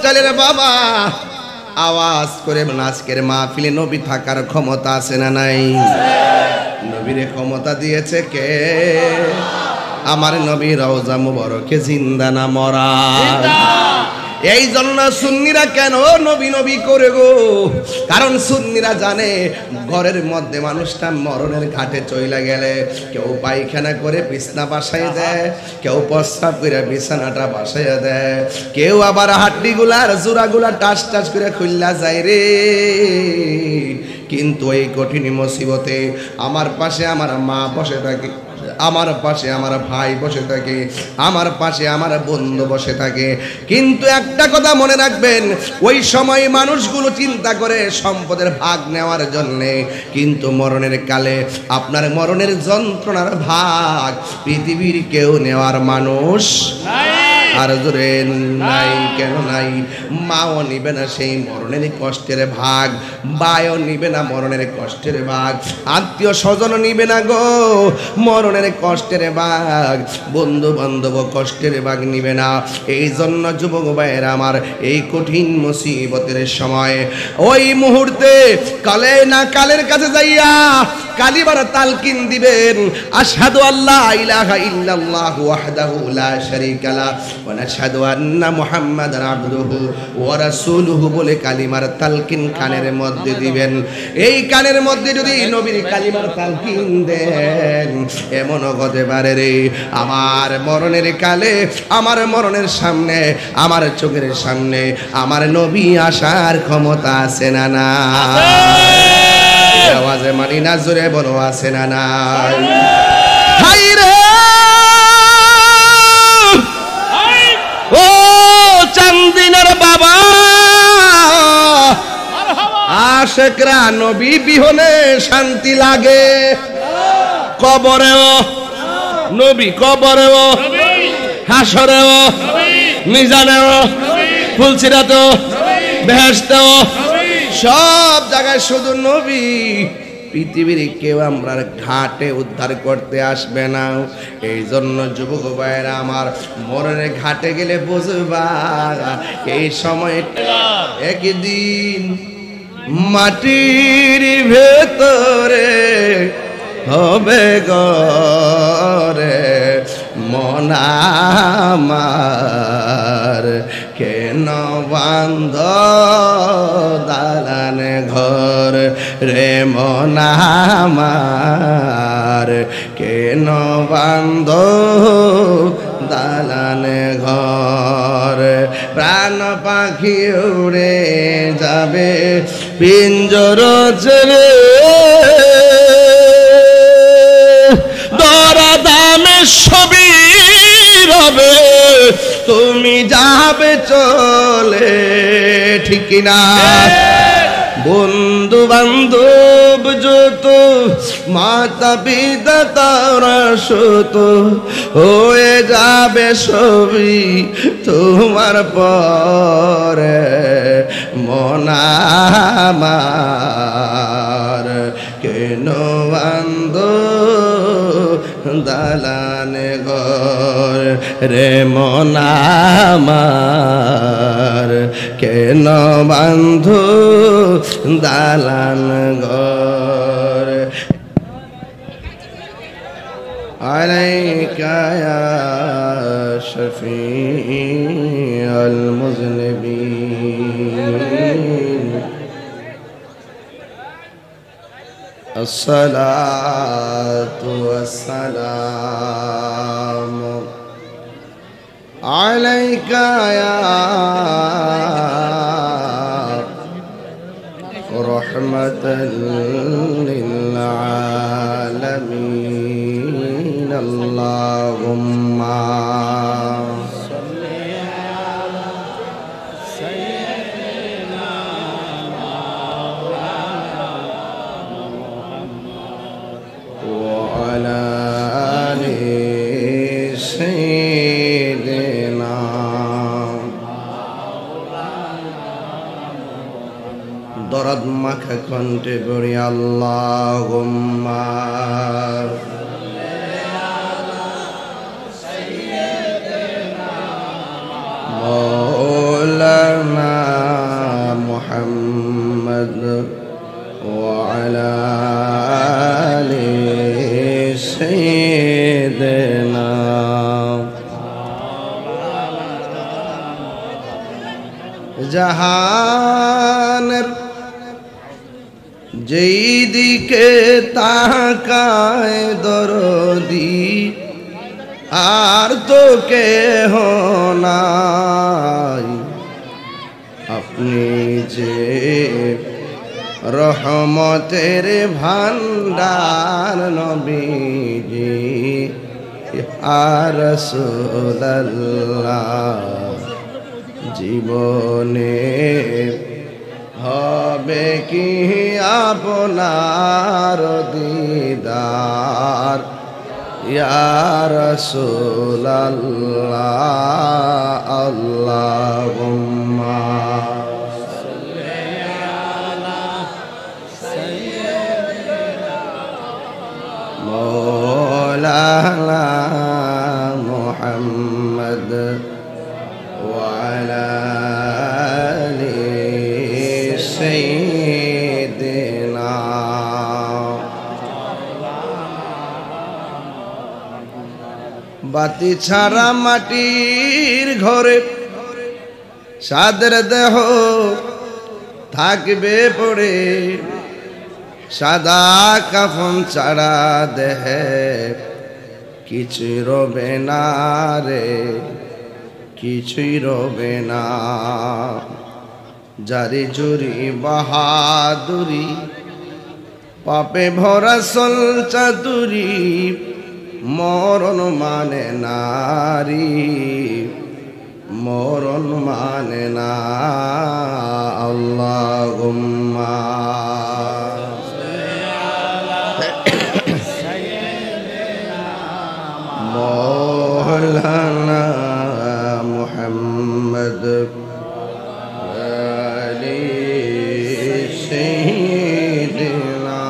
স্টাইলের বাবা আওয়াজ করে আজকের মাহফিলে নবী থাকার ক্ষমতা আছে না নাই? নবীরে ক্ষমতা দিয়েছে কে? আমার নবী রওজা মুবারকে জিন্দা না মরা? এই জন্য সুন্নিরা কেন নবী নবী করে গো? কারণ সুন্নিরা জানে ঘরের মধ্যে মানুষটা মরণের ঘাটে চইলা গেলে কেউ পায়খানা করে বিছনা বাসায় দেয়, কেউ প্রস্রাব করে বিছানাটা বাসায় দেয়, কেউ আবার হাড্ডিগুলার জোড়াগুলা টাস টাস করে খুললা যায় রে। কিন্তু এই কঠিন মুসিবতে আমার পাশে আমার মা বসে থাকে, আমার পাশে আমার ভাই বসে থাকে, আমার পাশে আমার বন্ধু বসে থাকে। কিন্তু একটা কথা মনে রাখবেন, ওই সময় মানুষগুলো চিন্তা করে সম্পদের ভাগ নেওয়ার জন্যে, কিন্তু মরণের কালে আপনার মরণের যন্ত্রণার ভাগ পৃথিবীর কেউ নেওয়ার মানুষ আর জোরে নাই। কেন নাই? মাও নিবে না সেই মরণের কষ্টের ভাগ, ভাইও নিবে না মরণের কষ্টের ভাগ, আত্মীয় স্বজন নিবে না গো মরণের কষ্টের ভাগ, বন্ধু বান্ধব কষ্টের ভাগ নিবে না। এই জন্য যুবক ভাইয়েরা আমার, এই কঠিন মুসিবতের সময় ওই মুহূর্তে কালে না কালের কাছে যাইয়া কালিমার তালকিন দিবেন, আশহাদু আল্লা ইলাহা ইল্লাল্লাহু ওয়াহদাহু লা শারীকা লাহু ওয়া নাশহাদু আন্না মুহাম্মাদান আবদুহু ওয়া রাসূলুহু বলে কালিমার তালকিন কানের মধ্যে দিবেন। এই কানের মধ্যে যদি নবীর কালিমার তালকিন দেন, এমন হতে পারে রে আমার মরণের কালে, আমার মরণের সামনে, আমার চোখের সামনে আমার নবী আসার ক্ষমতা আছে না না? আওয়াজে মানি না, জোরে বলো আছে না নাই? হাই রে ও চান্দিনার বাবা, আশেকরা নবী বিহনে শান্তি লাগে। কবরেও নবী, কবরেও হাসরেও মিজানেও ফুলসিরাতেও বেহেশতেও সব জায়গায় শুধু নবী। পৃথিবীর কেউ আমরা ঘাটে উদ্ধার করতে আসবে না। এই জন্য যুবক ভাইয়েরা আমার, মরণের ঘাটে গেলে বুঝবা এই সময় একদিন মাটির ভেতরে হবে গরে মন আমার, কেন বান্ধ দালান ঘর রে মন আমার, কেন বান্ধ দালান ঘর। প্রাণ পাখি উড়ে যাবে পিঞ্জর ছেড়ে, দরা দামে সবই রবে তুমি যাবে চলে, ঠিক না? বন্ধু বান্ধব যত, মাতা পিতা তারা শত, হয়ে যাবে সবই তোমার পরে মন আমার, কেন বান্ধ দালান ঘর রে মন আমার, কেন বান্ধ দালান ঘর। আলাইকা ইয়া শফীআল মুযনিবিন, আসসালাতু ওয়াসসালামু আলাইকা ইয়া রাহমাতাল লিল আলামিন। আল্লাহুম্মা সাল্লি আলা সাইয়্যিদিনা মাওলানা মুহাম্মদ ওয়া আলা আলি সাইয়্যিদিনা দরদ মাখা কণ্ঠে পড়ি আল্লাহুম্মা মাওলানা জাহানের যেই দিকে তাকায় দরদি আর তো কেহ নাই, আপনি যে রহমতের ভান্ডার নবীজি আর রাসূলুল্লাহ। জীবনে হবে কি আপনার দিদার ইয়া রাসূলুল্লাহ। আল্লাহুম্মা مولانا محمد وعلى آل سيدنا। বাতি ছাড়া মাটির ঘরে সাদের দেহ থাকবে পড়ে, সাদা কাফন ছাড়া দেহে কিছুই রবে না রে, কিছুই রবে না। জারি জুরি বাহাদুরি পাপে ভরা সল চাতুরি, মরণ মানে নারী, মরণ মানে না। আল্লাহুম্মা مولانا محمد آل سيدنا।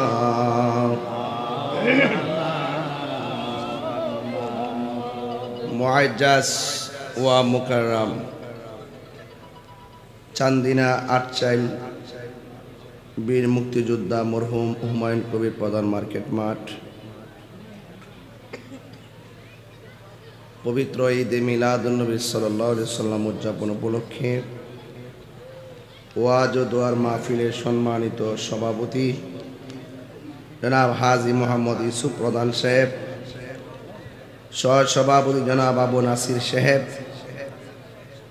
মুআজ্জাজ ওয়া মুকাররম চান্দিনা আটচাইল বীর মুক্তিযোদ্ধা মরহুম হুমায়ুন কবির প্রধান মার্কেট মাঠ, পবিত্র ঈদে মিলাদুন্নবী সাল্লাল্লাহু আলাইহি সাল্লাম উদযাপন উপলক্ষে ওয়াজ ও দোয়ার মাহফিলের সম্মানিত সভাপতি জনাব হাজী মোহাম্মদ ইউসুফ প্রধান সাহেব, সহ সভাপতি জনাব আবু নাসির সাহেব,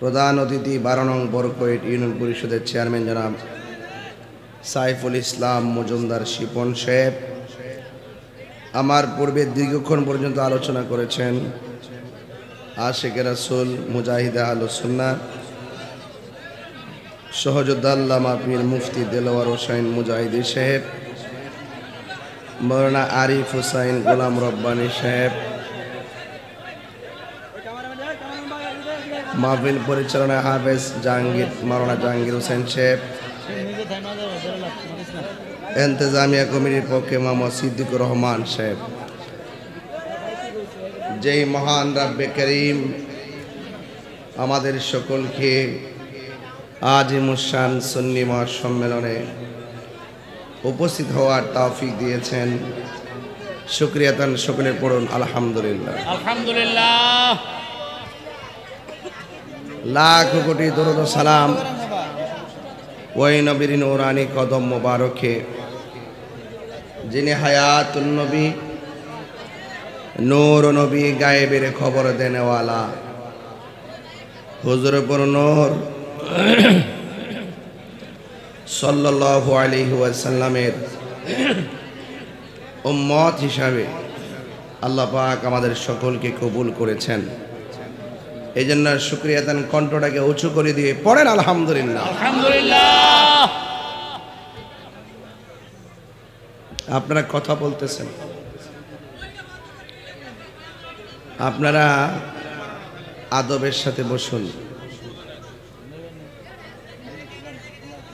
প্রধান অতিথি 12 নং বরকৈট ইউনিয়ন পরিষদের চেয়ারম্যান জনাব সাইফুল ইসলাম মজুমদার শিপন সাহেব, আমার পূর্বে দীর্ঘক্ষণ পর্যন্ত আলোচনা করেছেন আশিকে রাসূল মুজাহিদে আহলুস সুন্নাহ সহযোদ্ধা আল্লামা পীর মুফতি দেলোয়ার হোসেন মুজাহিদি সাহেব, মাওলানা আরিফ হুসাইন গোলাম রব্বানী সাহেব, মাহফিল পরিচালনায় হাফেজ জাহাঙ্গীর মাওলানা জাহাঙ্গীর হোসেন সাহেব, ইন্তেজামিয়া কমিটির পক্ষে মোহাম্মদ সিদ্দিকুর রহমান সাহেব। যেই মহান রাব্বে করিম আমাদের সকলকে আজিমুশান সুন্নি মহাসম্মেলনে উপস্থিত হওয়ার তৌফিক দিয়েছেন, শুকরিয়া তান সকলে পড়ুন আলহামদুলিল্লাহ। আলহামদুলিল্লাহ। লাখ কোটি দরুদ ও সালাম ওই নবীর নূরানি কদম মোবারকে যিনি হায়াতুন নবী, নূর নবী, গায়েবের খবর দেনেওয়ালা, হুজুর পুর নূর সাল্লাল্লাহু আলাইহি ওয়াসাল্লামের উম্মত হিসাবে আল্লাহ পাক আমাদের সকলকে কবুল করেছেন। এই জন্য শুকরিয়া তান কণ্ঠটাকে উঁচু করে দিয়ে পড়েন আলহামদুলিল্লাহ। আলহামদুলিল্লাহ। আপনারা কথা বলতেছেন, আপনারা আদবের সাথে বসুন,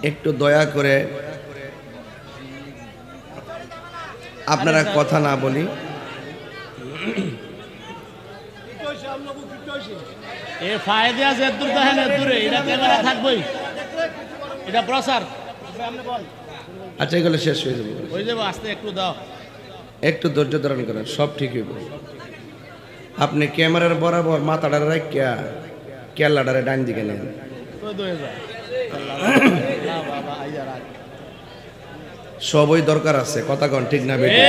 একটু দয়া করে আপনারা কথা না বলি। এ ফায়দা আছে দূর দেখেন, দূরে এটা ক্যামেরা থাকবেই, এটা প্রচার। আচ্ছা এগুলো শেষ হয়ে যাবে, হয়ে যাবে, আস্তে একটু দাও, একটু ধৈর্য ধারণ করেন, সব ঠিক হইব। আপনি ক্যামেরার বরাবর মাথাটা রাখিয়া কেল্লাটারে ডান দিকে নেন, সবই দরকার আছে, কথা কন ঠিক না বেটি?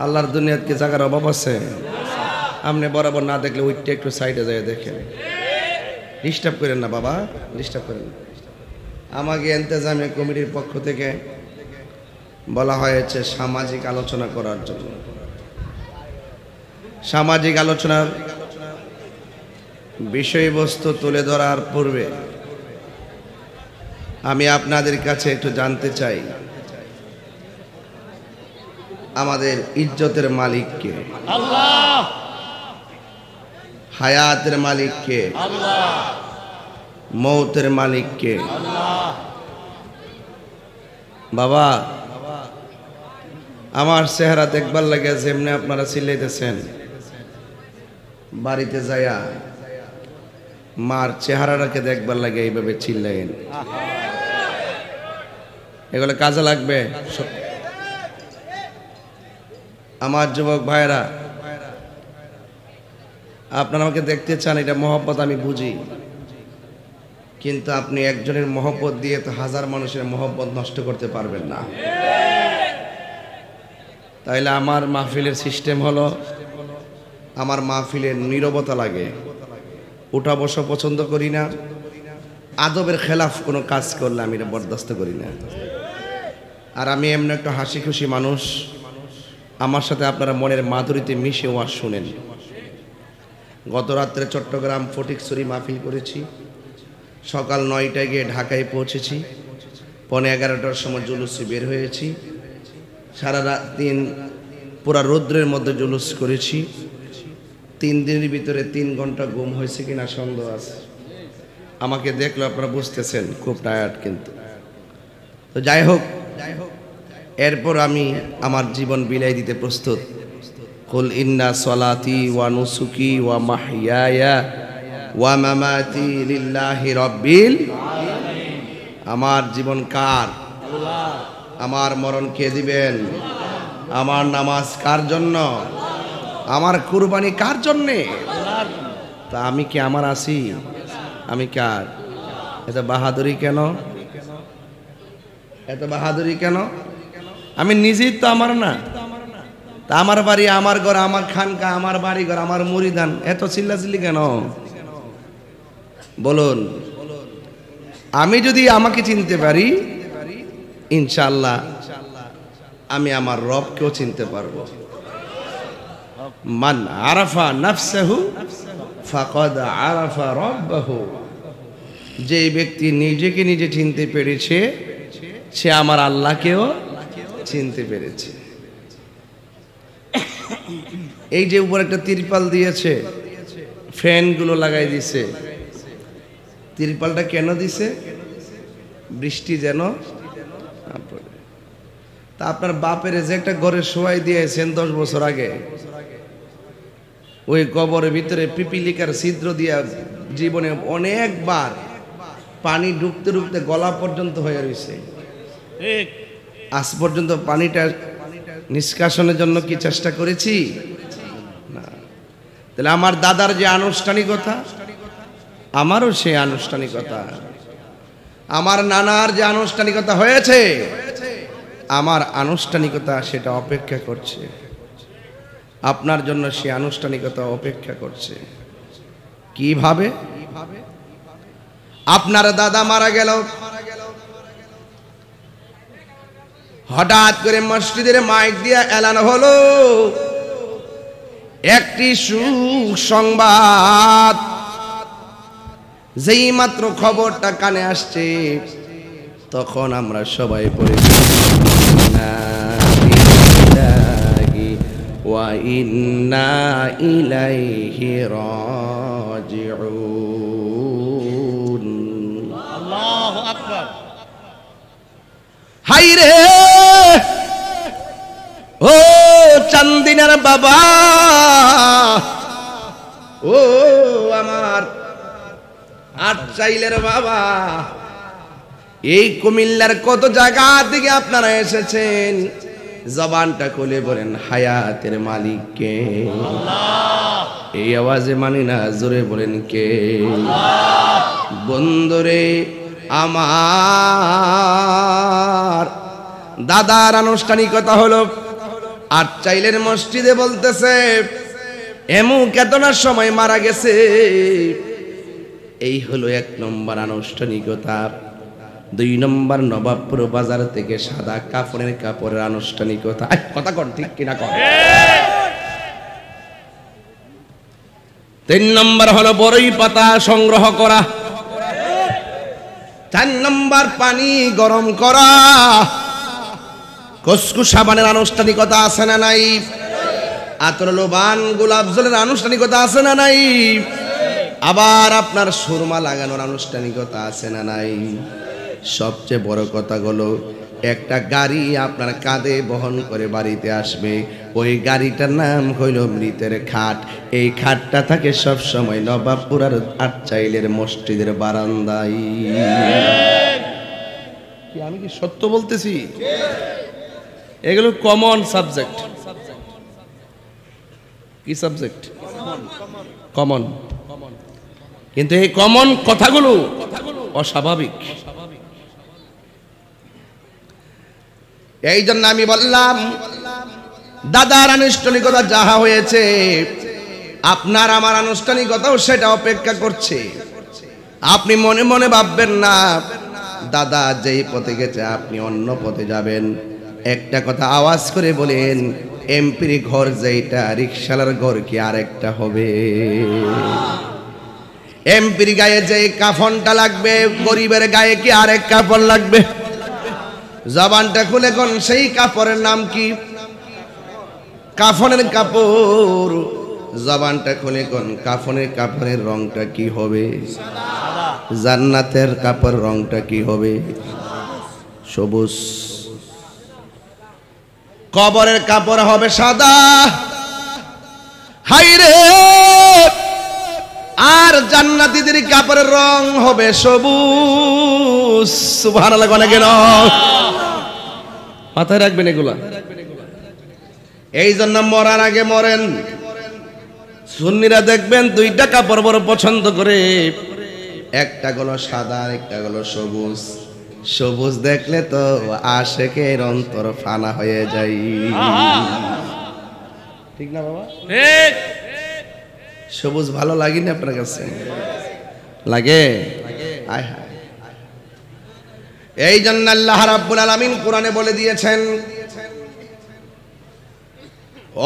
আল্লাহর দুনিয়াত কি জায়গার অভাব আছে? আপনি বরাবর না দেখলে ওইটা একটু সাইডে যায় দেখেন, ডিস্টার্ব করেন না বাবা, ডিস্টার্ব করেন না। আমাকে ইন্তেজামিয়া কমিটির পক্ষ থেকে বলা হয়েছে সামাজিক আলোচনা করার জন্য। সামাজিক আলোচনার বিষয়বস্তু তুলে ধরার পূর্বে আমি আপনাদের কাছে একটু জানতে চাই, আমাদের ইজ্জতের মালিক কে? আল্লাহ। হায়াতের মালিক কে? আল্লাহ। মৌতের মালিক কে? আল্লাহ। বাবা, আমার চেহারা দেখবার লাগে যেমনি আপনারা চিল্লাইতেছেন, বাড়িতে যাইয়া মার চেহারাটাকে দেখবার লাগে এইভাবে চিল্লাইন, এগুলো কাজে লাগবে। আমার যুবক ভাইরা, আপনারা আমাকে দেখতে চান, এটা মহব্বত আমি বুঝি, কিন্তু আপনি একজনের মহব্বত দিয়ে তো হাজার মানুষের মহব্বত নষ্ট করতে পারবেন না। তাইলে আমার মাহফিলের সিস্টেম হলো, আমার মাহফিলের নীরবতা লাগে, উঠা বসা পছন্দ করি না, আদবের খেলাফ কোনো কাজ করলে আমি এটা বরদাস্ত করি না। আর আমি এমন একটা হাসি খুশি মানুষ, আমার সাথে আপনারা মনের মাধুরীতে মিশে ওয়াজ শুনেন। গত রাত্রে চট্টগ্রাম ফটিকছড়ি মাহফিল করেছি, সকাল 9টায় গিয়ে ঢাকায় পৌঁছেছি, 11:15টার সময় জুলুসে বের হয়েছি, সারা রাত দিন পুরা রৌদ্রের মধ্যে জুলুস করেছি। 3 দিনের ভিতরে 3 ঘন্টা ঘুম হয়েছে কিনা সন্দেহ আছে। আমাকে দেখলে আপনারা বুঝতেছেন খুব টায়ার্ড, কিন্তু তো যাই হোক, এরপর আমি আমার জীবন বিলাই দিতে প্রস্তুত। কুল ইন্না সলাতি ওয়া নুসুকি ওয়া মাহইয়ায়া ওয়া মামাতি লিল্লাহি রাব্বিল আলামিন। আমার জীবন কার? আল্লাহ। আমার মরণ কে দিবেন? আমার নামাজ কার জন্য? আমার কুরবানি কার জন্যে? তা আমি কি আমার আছি? আমি কার? এত বাহাদুরি কেন? এত বাহাদুরি কেন? আমি নিজেই তো আমার না। তা আমার বাড়ি, আমার ঘর, আমার খানকা, আমার বাড়ি ঘর, আমার মুরিদান, এত চিল্লাচিল্লি কেন বলুন? আমি যদি আমাকে চিনতে পারি, ইনশাআল্লাহ আমি আমার রবকেও চিনতে পারবো। মান আরাফা নাফসাহু ফাকাদ আরাফা রাব্বাহু। যে ব্যক্তি নিজেকে নিজে চিনতে পেরেছে, সে আমার আল্লাহকেও চিনতে পেরেছে। এই যে উপর একটা তিরপাল দিয়েছে, ফ্যানগুলো লাগাই দিছে, তিরপালটা কেন দিছে? বৃষ্টি যেন না পড়ে। তা আপনার বাপের যে একটা ঘরে শোয়াই দিয়েছেন 10 বছর আগে, ওই কবরের ভিতরে পিপিলিকার ছিদ্র দিয়া জীবনে অনেকবার পানি ঢুকতে ঢুকতে গলা পর্যন্ত হয়ে রয়েছে। আজ পর্যন্ত পানিটা নিষ্কাশনের জন্য কি চেষ্টা করেছি? না। তাহলে আমার দাদার যে আনুষ্ঠানিকতা, আমারও সেই আনুষ্ঠানিকতা। আমার নানার যে আনুষ্ঠানিকতা হয়েছে, আমার আনুষ্ঠানিকতা সেটা অপেক্ষা করছে। আপনার জন্য সেই আনুষ্ঠানিকতা অপেক্ষা করছে। কিভাবে? আপনার দাদা মারা গেল, হঠাৎ করে মসজিদের মাইক দিয়ে এলান হলো একটি সুসংবাদ। যেই মাত্র খবরটা কানে আসছে, তখন আমরা সবাই পড়েছি ওয়া ইন্না ইলাইহি রাজিউন। আল্লাহু আকবার। হাই রে ও চান্দিনার বাবা, ও আমার আটচাইলের বাবা, এই কুমিল্লার কত জায়গা থেকে আপনারা এসেছেন, জবানটা খুলে বলেন হায়াতের মালিক কে? আল্লাহ। এই আওয়াজে মানি না, জোরে বলেন কে? বন্ধুরে আমার, দাদার আনুষ্ঠানিকতা হলো আটচাইলের মসজিদে, বলতেছে এমুক এতটার সময় মারা গেছে। এই হলো 1 নম্বর আনুষ্ঠানিকতা। 2 নম্বর নবাবপুর বাজার থেকে সাদা কাপড়ের আনুষ্ঠানিকতা। কথা কন ঠিক কিনা কন? 3 নম্বর হলো বড়ই পাতা সংগ্রহ করা। 4 নম্বর পানি গরম করা। কসকু সাবানের আনুষ্ঠানিকতা আছে না নাই? আতর লোবান গোলাপ জলের আনুষ্ঠানিকতা আছে না নাই? আবার আপনার সুরমা লাগানোর আনুষ্ঠানিকতা আছে না নাই? সবচেয়ে বড় কথা হলো একটা গাড়ি আপনার কাঁধে বহন করে বাড়িতে আসবে। ওই গাড়িটার নাম হইল মৃতের খাট। এই খাটটা থাকে সব সময় নবাবপুর আর আটচাইলের মসজিদের বারান্দায়। আমি কি সত্য বলতেছি? এগুলো কমন সাবজেক্ট। কি সাবজেক্ট? কমন। কিন্তু এই কমন কথাগুলো অস্বাভাবিক। এই জন্য আমি বললাম দাদার আনুষ্ঠানিকতা যাহা হয়েছে, আপনার আমার আনুষ্ঠানিকতাও সেটা অপেক্ষা করছে। আপনি মনে মনে ভাববেন না দাদা যেই পথে গেছে আপনি অন্য পথে যাবেন। একটা কথা আওয়াজ করে বলেন, এমপির ঘর যেটা রিকশালার ঘর কি আরেকটা হবে? এমপির গায়ে যে কাফনটা লাগবে, গরিবের গায়ে কি আরেক কাপড় লাগবে? জবানটা খুলে কোন সেই কাপড়ের নাম কি? কাফনের কাপড়। জবানটা খুলে কোন কাফনের রংটা কি হবে? জান্নাতের কাপড় রংটা কি হবে? সবুজ। কবরের কাপড় হবে সাদা। হাইরে, আর জান্নাতীদের কাপড়ের রং হবে সবুজ। সুবহানাল্লাহ কোনে কেন? মাথায় রাখবেন এগুলা। এই জন্য মরার আগে মরেন। সুন্নিরা দেখবেন 2টা কাপড় বড় পছন্দ করে, একটা হলো সাদা, একটা হলো সবুজ। সবুজ দেখলে তো আশেকের অন্তর ফানা হয়ে যায়। ঠিক না বাবা? ঠিক। সবুজ ভালো লাগে না আপনার কাছে? লাগে? আয় হায়। এই জন্য আল্লাহ রাব্বুল আলামিন কোরআনে বলে দিয়েছেন,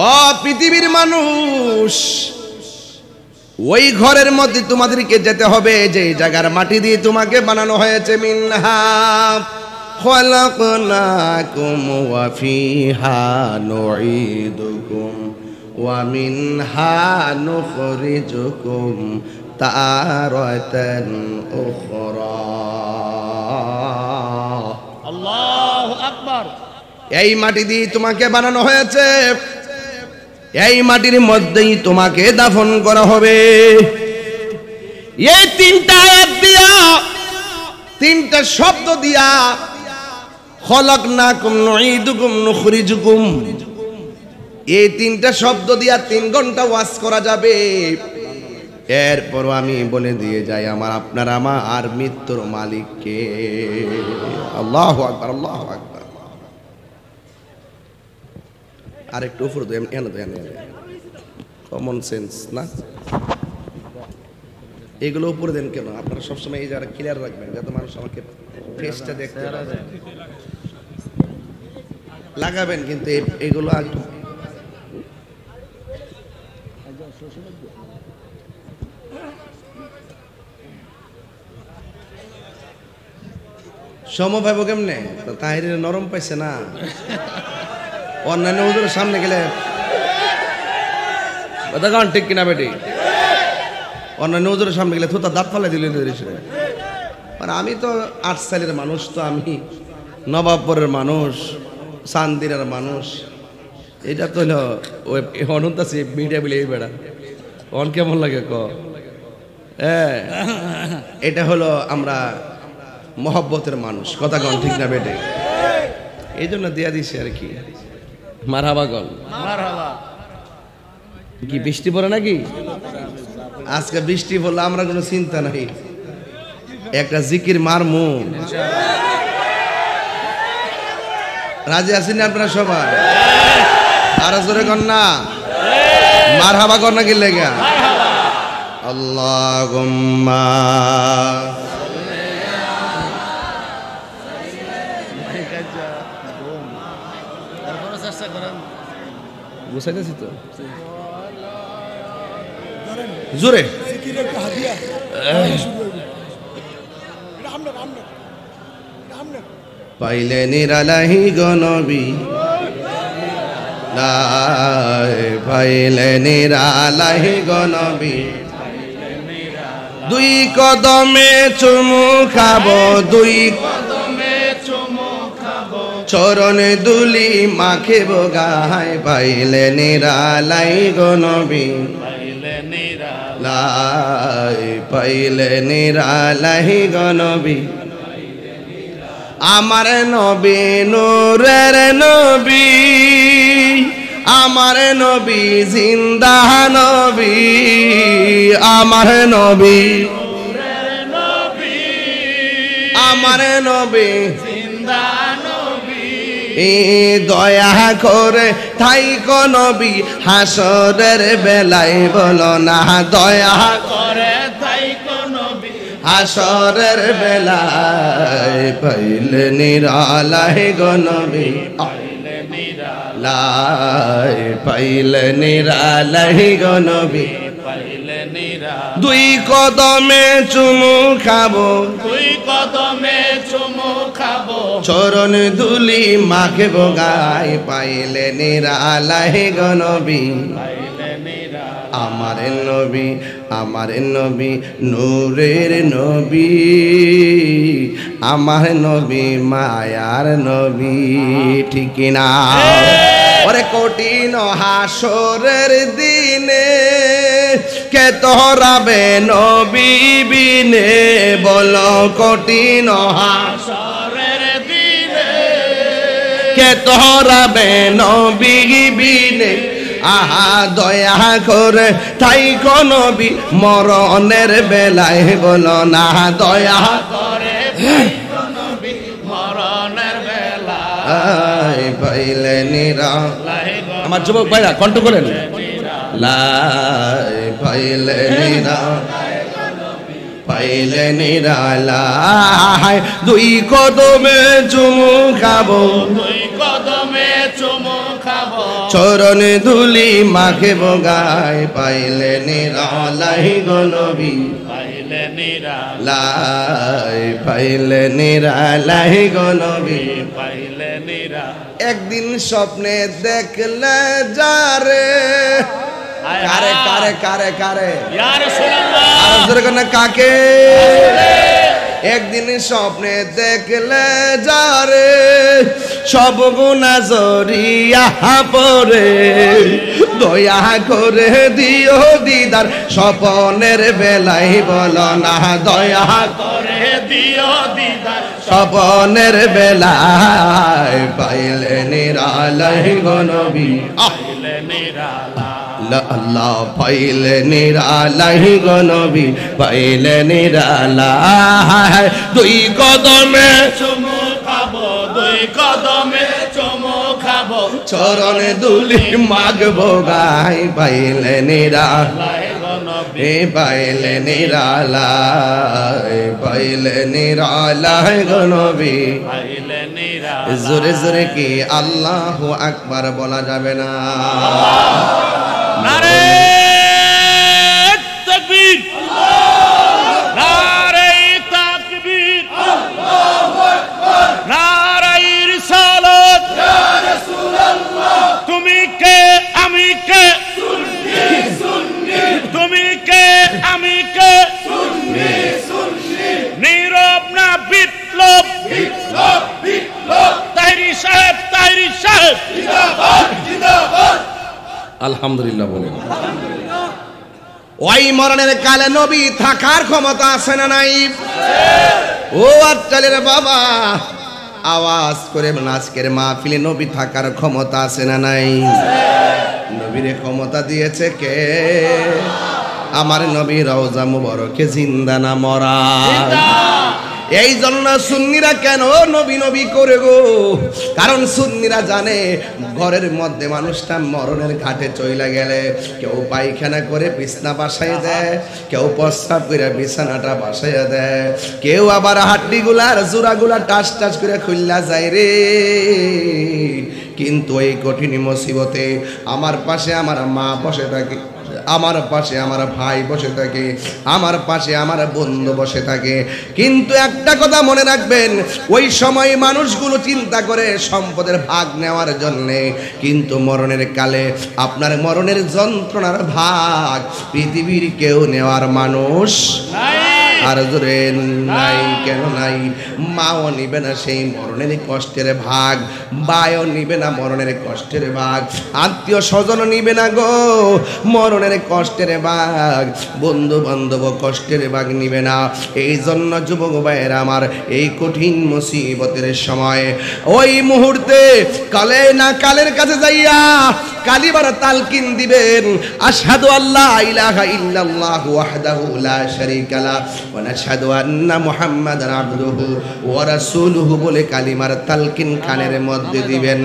ও পৃথিবীর মানুষ, ওই ঘরের মধ্যে তোমাদেরকে যেতে হবে যে জায়গার মাটি দিয়ে তোমাকে বানানো হয়েছে। মিনহা খালাকনাকুম ওয়া ফিহা নুঈদুকুম ওয়া মিনহা নুখরিজুকুম তারাতান উখরা। আল্লাহু আকবার। এই মাটি দিয়ে তোমাকে বানানো হয়েছে, এই মাটির মধ্যেই তোমাকে দাফন করা হবে। এই 3টা আয়াত দিয়া, 3টা শব্দ দিয়া, খলাকনাকুম নুঈদুকুম নুখরিজুকুম, এই 3টা শব্দ দিয়া 3 ঘন্টা ওয়াজ করা যাবে। এরপর আমি বলে দিয়ে যাই আমার আপনার আমার মৃত্যুর মালিক কে। আল্লাহু আকবার, আল্লাহু আকবার। আর একটু উপরে তো কমন সেন্স না? এগুলো উপরে দেন কেন? আপনারা সবসময় এই জায়গাটা ক্লিয়ার রাখবেন যাতে মানুষ আমাকে ফেসটা দেখতে পারে। লাগাবেন কিন্তু এগুলো সমভাব কেমনে? তাহিরের নরম পাইছে না? অন্যান্য হুজুরের সামনে গেলে ঠিক কিনা বেটি? অন্যান্য হুজুরের সামনে গেলে থুতা দাঁত ফালাই দিলেন। মানে আমি তো 8 সালের মানুষ, তো আমি নবাবপুরের মানুষ, চান্দিনার মানুষ। এটা তো হলো অনুতাছি মিডিয়া বলে এই বেড়া অন কেমন লাগে ক? এটা হলো আমরা মহব্বতের মানুষ। কথা কন ঠিক না বেটে? এই জন্য দিয়া দিছি আর কি। মারহাবা গল। মারহাবা। কি বৃষ্টি পড়ে নাকি? আজকে বৃষ্টি পড়লে আমরা কোনো চিন্তা নাই, একটা জিকির মারমু। রাজি আছেন আপনারা সবাই? আর জোরে কর না, মারহাবা কর না কি লেগা? আল্লাহুম্মা বুঝাইতেছি তো জোরে। পাইলে নিরালাহি গনবী, পাইলে নিরালাহি গনবী, দুই কদমে চুমু খাবো, দুই কদমে চুমু খাবো, চরণে দুলি মাখিব গায়, পাইলে নিরালাই গনবী, পাইলে নিরালাই, পাইলে নিরালাই গনবী, আমার নবী নূরের নবী, আমার নবী জিন্দা নবী, আমার নবী আমার নবী জিন্দা নবী, দয়া করে থাইকো নবী হাসরের বেলায়, বলো না দয়া করে থাইকো নবী হাসরের বেলায়, পাইলে নিরালাই গো নবী, লাই পাইলে নিরালাই গো নবী, পাইলে নিরালাই, দুই কদমে চুমু খাবো, দুই কদমে চুমু খাবো, চরণ ধুলি মাখিব গায়, পাইলে নিরালাই গো নবী, পাইলে নিরালাই, আমার নবী, আমার নবী নূরের নবী, আমার নবী মায়ার নবী, ঠিক না? ওরে কঠিন হাসরের দিনে কে তোরাবে নবী বিনে, বলো কঠিন হাসরের দিনে কে তোরাবে নবী বিনে, আহা দয়া করে থাইকো নবী মরণের বেলায়, বলো না দয়া করে থাইকো নবী মরণের বেলায়, পাইলে নিরালাই, আমার যুবক ভাইরা কণ্ঠ করেন, লাই পাইলে নিরালাই, পাইলে নিরালাই, দুই কদমে চুমু খাবো, দুই কদমে চুমু খাবো, চরণ ধুলি মাখিব গায়, পাইলে নিরালাই গো নবী, পাইলে নিরালাই, পাইলে নিরালাই গো নবী, পাইলে নিরালাই, একদিন স্বপ্নে দেখলে যারে, কারে কারে কারে কারে ইয়া রাসূলুল্লাহ, আর জোরে করে কাকে, একদিন স্বপ্নে দেখলে যারে, সব গুনাহ জরিয়া পড়ে, দয়া করে দিও দিদার স্বপনের বেলায়, বলো না দয়া করে দিও দিদার স্বপনের বেলায়, পাইলে নিরালাই গো নবী, পাইলে নিরালাই, আল্লাহ পাইলে নিরালাই গো নবী, পাইলে নিরালাই, দুই কদমে চুমু খাবো, দুই কদমে চুমু খাবো, চরণে দুলি মাগবো গায়, পাইলে নিরালাই গো নবী, পাইলে নিরালাই, পাইলে নিরালাই গো নবী, পাইলে নিরালাই, জোরে জোরে কি আল্লাহু আকবার বলা যাবে না? নারে তাকবীর, নারে তাকবীর, আল্লাহু আকবার, নারে রিসালাত, ইয়া রাসূলুল্লাহ, তুমি কে আমি কে, সুন্নি সুন্নি, তুমি কে আমি কে, সুন্নি সুন্নি, নীরব না বিপ্লব, বিপ্লব বিপ্লব, তাহরি সাহেব জিন্দাবাদ জিন্দাবাদ, আলহামদুলিল্লাহ বলেন। ওই মরণের কালে নবী থাকার ক্ষমতা আছে না নাই? ও আচ্ছালের বাবা, আওয়াজ করে আজকের মাহফিলে নবী থাকার ক্ষমতা আছে না নাই? নবীরে ক্ষমতা দিয়েছে কে? আমার নবী রওজা মুবারকে জিন্দা না মরা। এই জন্য সুন্নিরা কেন নবী নবী করে গো? কারণ সুন্নিরা জানে ঘরের মধ্যে মানুষটা মরণের ঘাটে চইলা গেলে কেউ পায়খানা করে বিছনা বাসায় দেয়, কেউ প্রস্রাব করে বিছানাটা বাসায় দেয়, কেউ আবার হাড্ডিগুলার জোড়াগুলা টাস টাস করে খুললা যায় রে। কিন্তু এই কঠিন মুসিবতে আমার পাশে আমার মা বসে থাকে, আমার পাশে আমার ভাই বসে থাকে, আমার পাশে আমার বন্ধু বসে থাকে। কিন্তু একটা কথা মনে রাখবেন, ওই সময় মানুষগুলো চিন্তা করে সম্পদের ভাগ নেওয়ার জন্যে, কিন্তু মরণের কালে আপনার মরণের যন্ত্রণার ভাগ পৃথিবীর কেউ নেওয়ার মানুষ আর জোরে নাই। কেন নাই? মাও নিবে না সেই মরণের কষ্টের ভাগ, ভাইও নিবে না মরণের কষ্টের ভাগ, আত্মীয় স্বজন নিবে না গো মরণের কষ্টের ভাগ, বন্ধু বান্ধব কষ্টের ভাগ নিবে না। এই জন্য যুবক ভাইয়েরা আমার, এই কঠিন মুসিবতের সময় ওই মুহূর্তে কালে না কালের কাছে যাইয়া কালিমার তালকিন দিবেন, আশহাদু আল্লা ইলাহা ইল্লাল্লাহু ওয়াহদাহু লা শারীকা লা ওয়া নাশহাদু আন্না মুহাম্মাদান আবদুহু ওয়া রাসূলুহু বলে কালিমার তালকিন কানের মধ্যে দিবেন।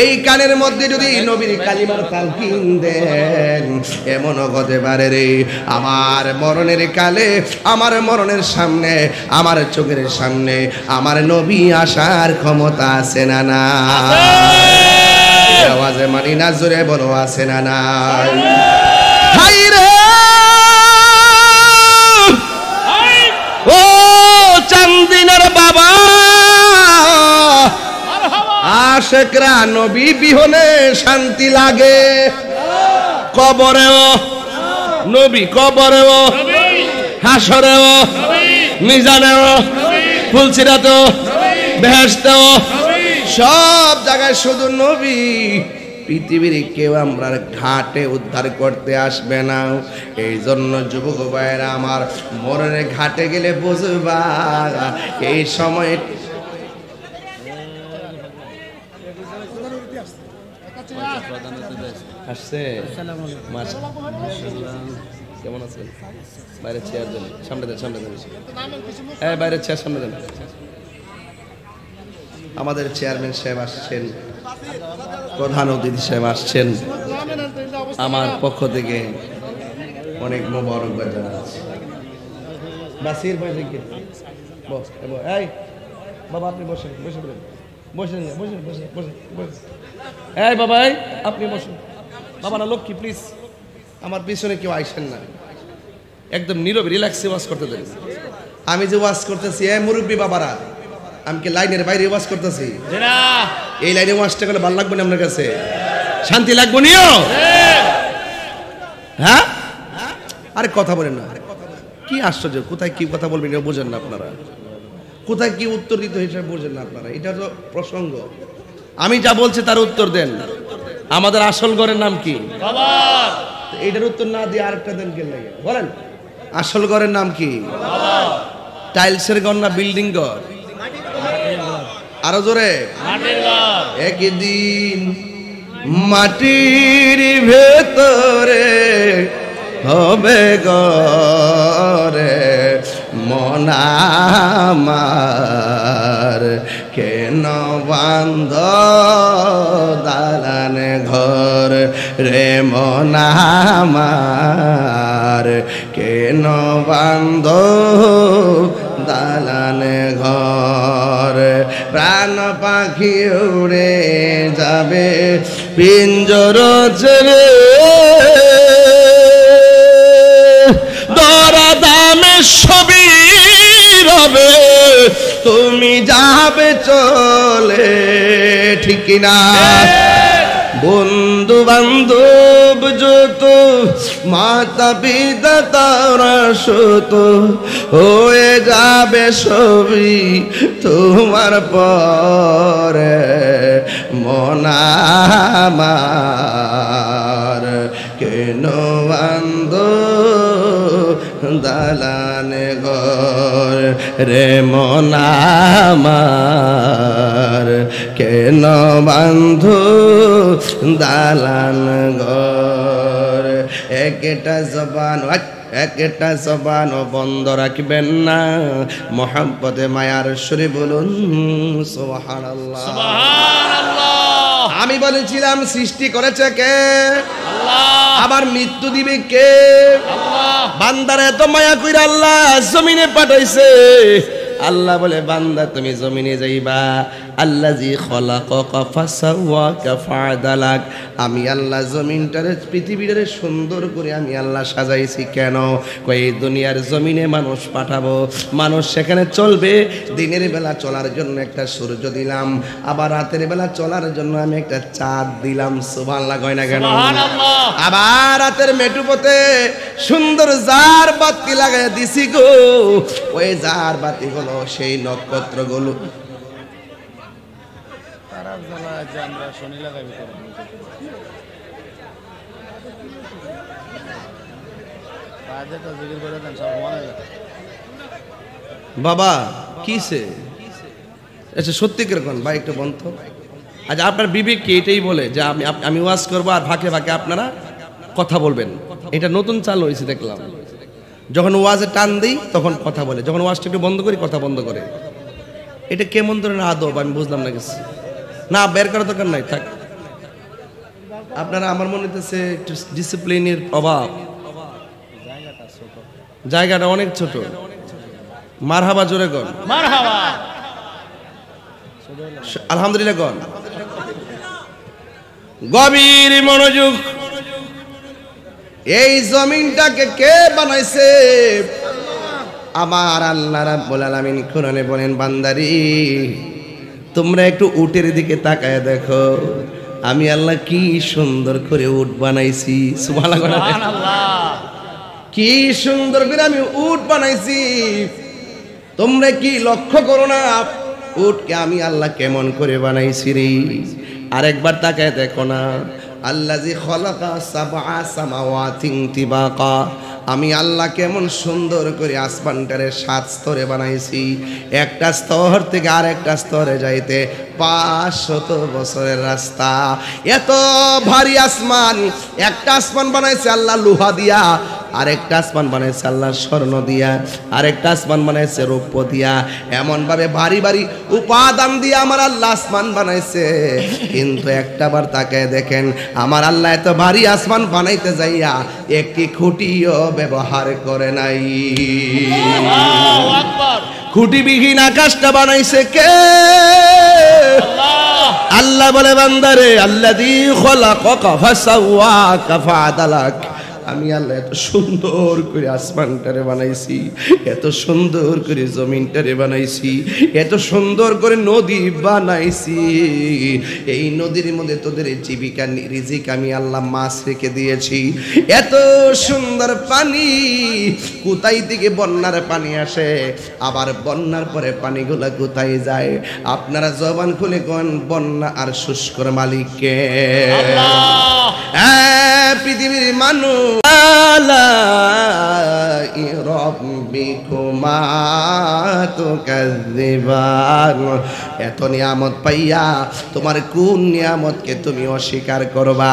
এই কানের মধ্যে যদি নবীর কালিমার তালকিন দেন, এমন হতে পারে রে আমার মরণের কালে, আমার মরণের সামনে, আমার চোখের সামনে আমার নবী আসার ক্ষমতা আছে না না? আওয়াজে মানি না, জোরে বলো আছে না নাই? হাই রে ও চান্দিনার বাবা, আশেকরা নবী বিহনে শান্তি লাগে। কবরেও নবী, কবরেও, হাসরেও, মিজানেও, ফুলসিরাতেও, বেহেশতেও, সব জায়গায় শুধু নবী। পৃথিবীর কেউ আমরা ঘাটে উদ্ধার করতে আসবে না। এই জন্য যুবক ভাইয়েরা আমার, মরণের ঘাটে গেলে বুঝবা এই সময় আসছে। কেমন আছেন? বাইরে চেয়ার দেন, সামনে দেন, সামনে দেন, হ্যাঁ বাইরের চেয়ার সামনে দেন। আমাদের চেয়ারম্যান সাহেব আসছেন, প্রধান অতিথি সাহেব আসছেন, আমার পক্ষ থেকে অনেক মোবারকবাদ জানাচ্ছি। বাসির ভাই থেকে এই বাবা আপনি বসেন, বসে বলেন, বসেন বসেন বসেন বসেন বসেন। এই বাবা আপনি বসুন। বাবা না লক্ষ্মী প্লিজ আমার পিছনে কেউ আইসেন না, একদম নীরবে রিল্যাক্সে ওয়াজ করতে দেন। আমি যে ওয়াজ করতেছি, এই মুরব্বী বাবারা, আমি কি লাইনের বাইরে ওয়াজ করতেছি? এই লাইনে ওয়াজটা করলে ভালো লাগবে না আপনার কাছে? শান্তি লাগবে নিও? হ্যাঁ আরে কথা বলেন না, কি আশ্চর্য, কোথায় কি কথা বলবেন এটা বোঝেন না আপনারা, কোথায় কি উত্তর দিতে হিসেবে বোঝেন না আপনারা। এটা তো প্রসঙ্গ, আমি যা বলছি তার উত্তর দেন। আমাদের আসল ঘরের নাম কি? এইটার উত্তর না দিয়ে আরেকটা দেন কে লাগে বলেন। আসল ঘরের নাম কি? টাইলসের ঘর না বিল্ডিং ঘর? আরো জোরে। একদিন মাটির ভেতরে হবে ঘরে মন আমার, কেন বান্ধ দালান ঘর রে মন আমার, কেন বান্ধ দালান ঘর। প্রাণ পাখি উড়ে যাবে পিঞ্জর ছেড়ে, দরা দামে সবই রবে তুমি যাবে চলে, ঠিক না? বন্ধু বান্ধব যত, মাতা পিতা তারা শত, হয়ে যাবে সবই তোমার পরে মন আমার, কেন বান্ধ দালান ঘর রে মন আমার, কেন বান্ধো দালান ঘর একটা জবান বন্ধ রাখবেন না মোহাম্মতে মায়ার সুরে বলুন সুবহানাল্লাহ সুবহানাল্লাহ। আমি বলেছিলাম সৃষ্টি করেছে কে? আল্লাহ। আবার মৃত্যু দিবে কে? আল্লাহ। বান্দার এত মায়া কইরা আল্লাহ জমিনে পাঠাইছে। আল্লাহ বলে বান্দা তুমি জমিনে যাইবা, আল্লাযী খলাকাকা ফাসাওয়াকা ফাআদালাক। আমি আল্লাহ জমিনটারে পৃথিবীটারে সুন্দর করে আমি আল্লাহ সাজাইছি। কেন? কই এই দুনিয়ার জমিনে মানুষ পাঠাবো, মানুষ সেখানে চলবে। দিনের বেলা চলার জন্য একটা সূর্য দিলাম, আবার রাতের বেলা চলার জন্য আমি একটা চাঁদ দিলাম। সুবহানাল্লাহ কয় না কেন? সুবহানাল্লাহ। আবার রাতের মেটুপথে সুন্দর জার বাতি লাগাই দিছি গো। ওই জার বাতি হলো সেই নক্ষত্রগুলো। তারার জ্বালায় যে আমরা শনি লাগাই ভিতরে। বাজেটা জিকির করে দেন সব মনে হয়। বাবা কিসে? আচ্ছা সত্যি করে কোন ভাই একটু বন্ধ। আচ্ছা আপনার বিবেক কি এটাই বলে যে আমি ওয়াজ করবো আর ফাঁকে ফাঁকে আপনারা কথা বলবেন? এটা নতুন চালু হয়েছে দেখলাম। যখন ওয়াজে টান দিই তখন কথা বলে, যখন ওয়াজটা একটু বন্ধ করি কথা বন্ধ করে। এটা কেমন ধরনের আদব আমি বুঝলাম না কিছু। না বের করার দরকার নাই, থাক। আপনারা আমার মনে হচ্ছে একটু ডিসিপ্লিনের অভাব। জায়গাটা অনেক ছোট। মারহাবা জোরে গন, মারহাবা। আলহামদুলিল্লাহ গন। গভীর মনোযোগ। এই জমিনটাকে কে বানাইছে? আমার আল্লাহ রাব্বুল আলামিন কোরআনে বলেন বান্দারি তোমরা একটু উটের দিকে তাকায় দেখো, আমি আল্লাহ কি সুন্দর করে উট বানাইছি। সুবহানাল্লাহ। কি সুন্দর করে আমি উট বানাইছি। তোমরা কি লক্ষ্য করো না উটকে আমি আল্লাহ কেমন করে বানাইছি রে? আরেকবার তাকায় দেখো না। আল্লাযী খলাকা সাবআ সামাওয়াতিন তিবাকা। আমি আল্লাহ কেমন সুন্দর করে আসমানটারে 7 স্তরে বানাইছি। একটা স্তর থেকে আরেকটা স্তরে যাইতে 500 বছরের রাস্তা। এত ভারী আসমান। একটা আসমান বানাইছে আল্লাহ লোহা দিয়া, আরেকটা আসমান বানাইছে আল্লাহ স্বর্ণ দিয়া, আরেকটা আসমান বানাইছে রৌপ্য দিয়া। এমন ভাবে ভারী ভারী উপাদান দিয়ে আমার আল্লাহ আসমান বানাইছে। কিন্তু একটা বার তাকায় দেখেন আমার আল্লাহ এত ভারী আসমান বানাইতে যাইয়া একটি খুঁটিও ব্যবহার করে নাই। আল্লাহু আকবার। খুঁটিবিহীন আকাশটা বানাইছে কে? আল্লাহ। আল্লাহ বলে বান্দারে আল্লাযী খলাকাকা ফাসাওয়াকা ফাআদালাক। আমি আল্লাহ এত সুন্দর করে আসমানটারে বানাইছি, এত সুন্দর করে জমিনটারে বানাইছি, এত সুন্দর করে নদী বানাইছি। এই নদীর মধ্যে তোদের জীবিকা রিজিক আমি আল্লাহ মাছ রেখে দিয়েছি। এত সুন্দর পানি। কোথায় থেকে বন্যার পানি আসে, আবার বন্যার পরে পানিগুলা কোথায় যায়? আপনারা জবান খুলে কোন বন্যা আর শুষ্কর মালিককে? আল্লাহ। হ্যাঁ পৃথিবীর মানুষ আলাই রব্বিকুমা তুকাযযিবান। এত নিয়ামত পাইয়া তোমার কোন নিয়ামতকে তুমি অস্বীকার করবা?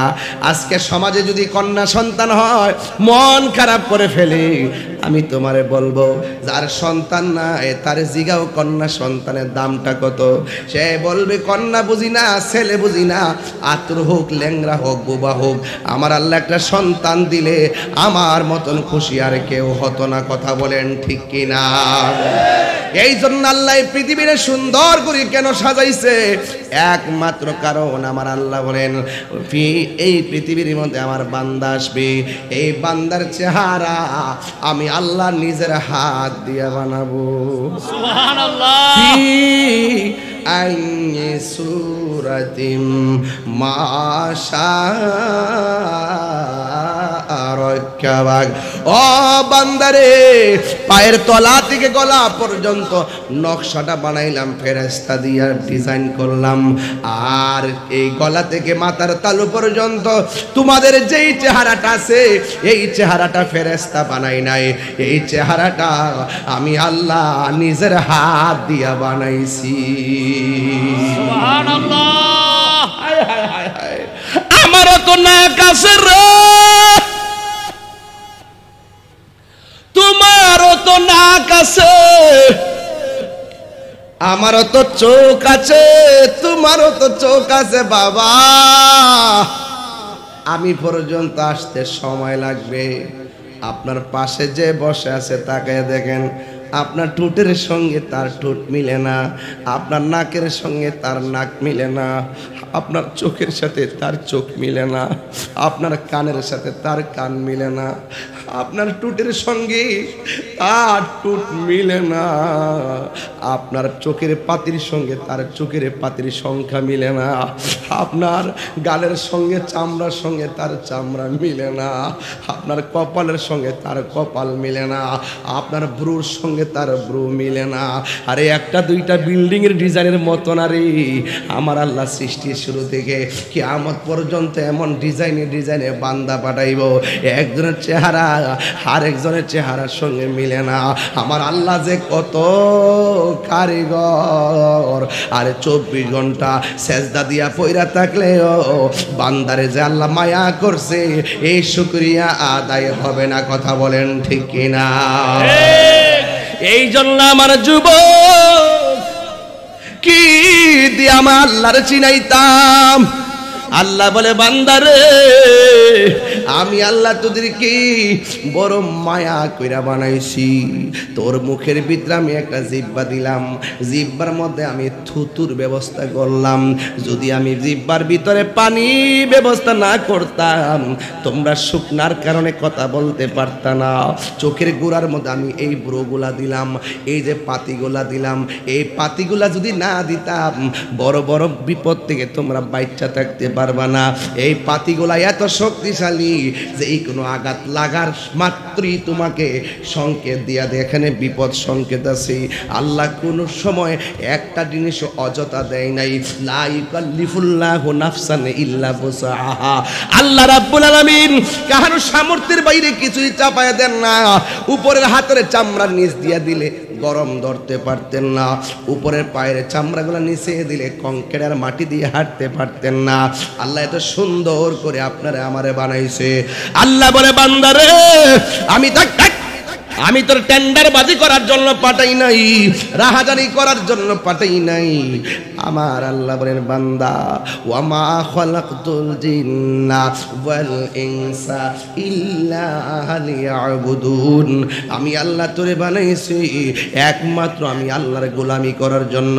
আজকে সমাজে যদি কন্যা সন্তান হয় মন খারাপ করে ফেলে, আমি তোমারে বলবো যার সন্তান নাই তার জিগাও কন্যা সন্তানের দামটা কত। সে বলবে কন্যা বুঝি না, ছেলে বুঝি না, আতুর হোক, ল্যাংরা হোক, বোবা হোক, আমার আল্লাহ একটা সন্তান দিলে আমার মতন খুশি আর কেউ হতো না। কথা বলেন ঠিক কিনা? এই জন্য আল্লাহ পৃথিবীর সুন্দর করে কেন সাজাইছে? একমাত্র কারণ আমার আল্লাহ বলেন এই পৃথিবীর মধ্যে আমার বান্দা আসবে, এই বান্দার চেহারা আমি আল্লাহ নিজের হাত দিয়ে বানাবো। সুবহানাল্লাহ। আই সূরাতিম মা শাআ কাবাগ। ও বান্দারে, পায়ের তলা থেকে গলা পর্যন্ত নকশাটা বানাইলাম ফেরেশতা দিয়ে ডিজাইন করলাম, আর এই গলা থেকে মাথার তালু পর্যন্ত তোমাদের যেই চেহারাটা আছে এই চেহারাটা ফেরেশতা বানাই নাই, এই চেহারাটা আমি আল্লাহ নিজের হাত দিয়া বানাইছি। সুবহানাল্লাহ। হায় হায় হায় হায়, আমারও তো নাক আছে রে, তোমারও তো নাক আছে, আমারও তো চোখ আছে, তোমারও তো চোখ আছে বাবা। আমি পর্যন্ত আসতে সময় লাগবে। আপনার পাশে যে বসে আছে তাকে দেখেন, আপনার ঠোঁটের সঙ্গে তার ঠোঁট মিলে না, আপনার নাকের সঙ্গে তার নাক মিলে না, আপনার চোখের সাথে তার চোখ মিলে না, আপনার কানের সাথে তার কান মিলে না, আপনার ঠোঁটের সঙ্গে তার ঠোঁট মিলে না, আপনার চোখের পাতির সঙ্গে তার চোখের পাতির সংখ্যা মিলে না, আপনার গালের সঙ্গে চামড়ার সঙ্গে তার চামড়া মিলে না, আপনার কপালের সঙ্গে তার কপাল মিলে না, আপনার ব্রুর সঙ্গে তার ব্রু মিলে না। আরে একটা দুইটা বিল্ডিং এর ডিজাইনের মতো না রে, আমার আল্লাহ সৃষ্টির শুরু থেকে কিয়ামত পর্যন্ত এমন ডিজাইনে বান্দা পাঠাইব, একজনের চেহারা আরেকজনের চেহারার সঙ্গে মিলে না। আমার আল্লাহ যে কত কারিগর। আরে 24 ঘন্টা সেজদা দিয়া পয়রা থাকলেও বান্দারে যে আল্লাহ মায়া করছে, এই শুকরিয়া আদায় হবে না। কথা বলেন ঠিক কিনা? এই জন্য আমার যুবক কি দিয়ে আমার আল্লাহর চিনাইতাম। আল্লাহ বলে বান্দারে, আমি আল্লাহ তোদেরকে বড় মায়া কইরা বানাইছি, তোর মুখের ভিতরে আমি একটা জিহ্বা দিলাম, জিহ্বার মধ্যে আমি থুতুর ব্যবস্থা করলাম। যদি আমি জিহ্বার ভিতরে পানি ব্যবস্থা না করতাম, তোমরা শুকনার কারণে কথা বলতে পারতা না। চোখের গোড়ার মধ্যে আমি এই ব্রোগুলা দিলাম, এই যে পাতিগুলা দিলাম, এই পাতিগুলা যদি না দিতাম বড় বড় বিপদ থেকে তোমরা বাচ্চা থাকতে পারবা না। এই পাতিগুলা এত শক্তিশালী যে এই কোনো আঘাত লাগার মাত্রই তোমাকে সংকেত দিয়া দেয় এখানে বিপদ সংকেত আছে। আল্লাহ কোনো সময় একটা জিনিস অযথা দেয় নাই। লা ইউকাল্লিফুল্লাহু নাফসান ইল্লা বুসআহা। আল্লাহ রাব্বুল আলামিন কারো সামর্থ্যের বাইরে কিছুই চাপায়া দেন না। উপরের হাতের চামড়ার নিচ দিয়া দিলে গরম ধরতে পারতেন না, উপরের পায়ের চামড়াগুলো নিচে দিলে কংক্রিটের মাটি দিয়ে হাঁটতে পারতেন না। আল্লাহ এত সুন্দর করে আপনারে আমারে বানাইছে। আল্লাহ বলে বান্দারে, আমি তোর টেন্ডার বাজি করার জন্য পাঠাই নাই, রাহাজানি করার জন্য পাঠাই নাই। আমার আল্লাহ বলেন বান্দা, ওয়ামা খালাকতুল জিন্না ওয়াল ইনসা ইল্লা লিয়াবুদুন। আমি আল্লাহ তোরে বানাইছি একমাত্র আমি আল্লাহর গোলামি করার জন্য।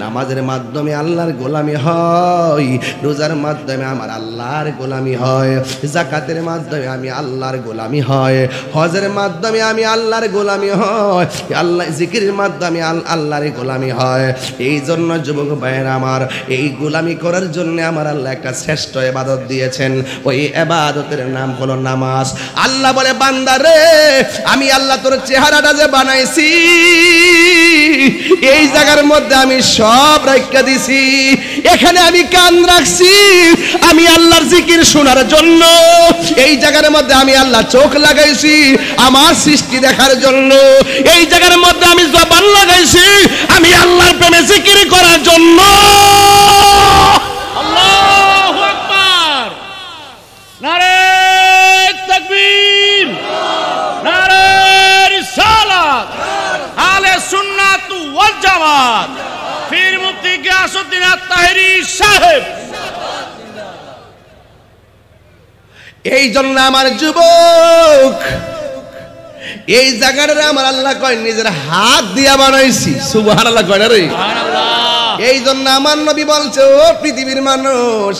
নামাজের মাধ্যমে আল্লাহর গোলামি হয়, রোজার মাধ্যমে আমার আল্লাহর গোলামি হয়, যাকাতের মাধ্যমে আমি আল্লাহর গোলামি হয়, হজের মাধ্যমে আমি আল্লাহর গোলামি হয়, আল্লাহ জিকিরের মাধ্যমে আল্লাহর গোলামি হয়। এই জন্য যুবক ভাইয়েরা আমার, এই গোলামি করার জন্য আমার আল্লাহ একটা শ্রেষ্ঠ ইবাদত দিয়েছেন। ওই ইবাদতের নাম হলো নামাজ। আল্লাহ বলে বান্দারে, আমি আল্লাহ তোর চেহারাটা যে বানাইছি এই জায়গার মধ্যে আমি সব রাখা দিছি। এখানে আমি কান রাখছি আমি আল্লাহর জিকির শোনার জন্য। এই জায়গার মধ্যে আমি আল্লাহ চোখ লাগাইছি আমার সৃষ্টি দেখার জন্য। এই জায়গার মধ্যে আমি জবান লাগাইছি আমি আল্লাহর প্রেমে জিকির করার জন্য। আল্লাহু আকবার। নারে তাকবীর, নারে রিসালাত, আহলে সুন্নাত ওয়াল জামাত, পীর মুফতি গিয়াসউদ্দিন আত-তাহেরি সাহেব। এই জন্য আমার যুবক, এই জায়গাটা আমার আল্লাহ কয় নিজের হাত দিয়া বানাইছি। সুবহানাল্লাহ কয় না রে? সুবহানাল্লাহ। এই জন্য আমার নবী বলছে, ও পৃথিবীর মানুষ,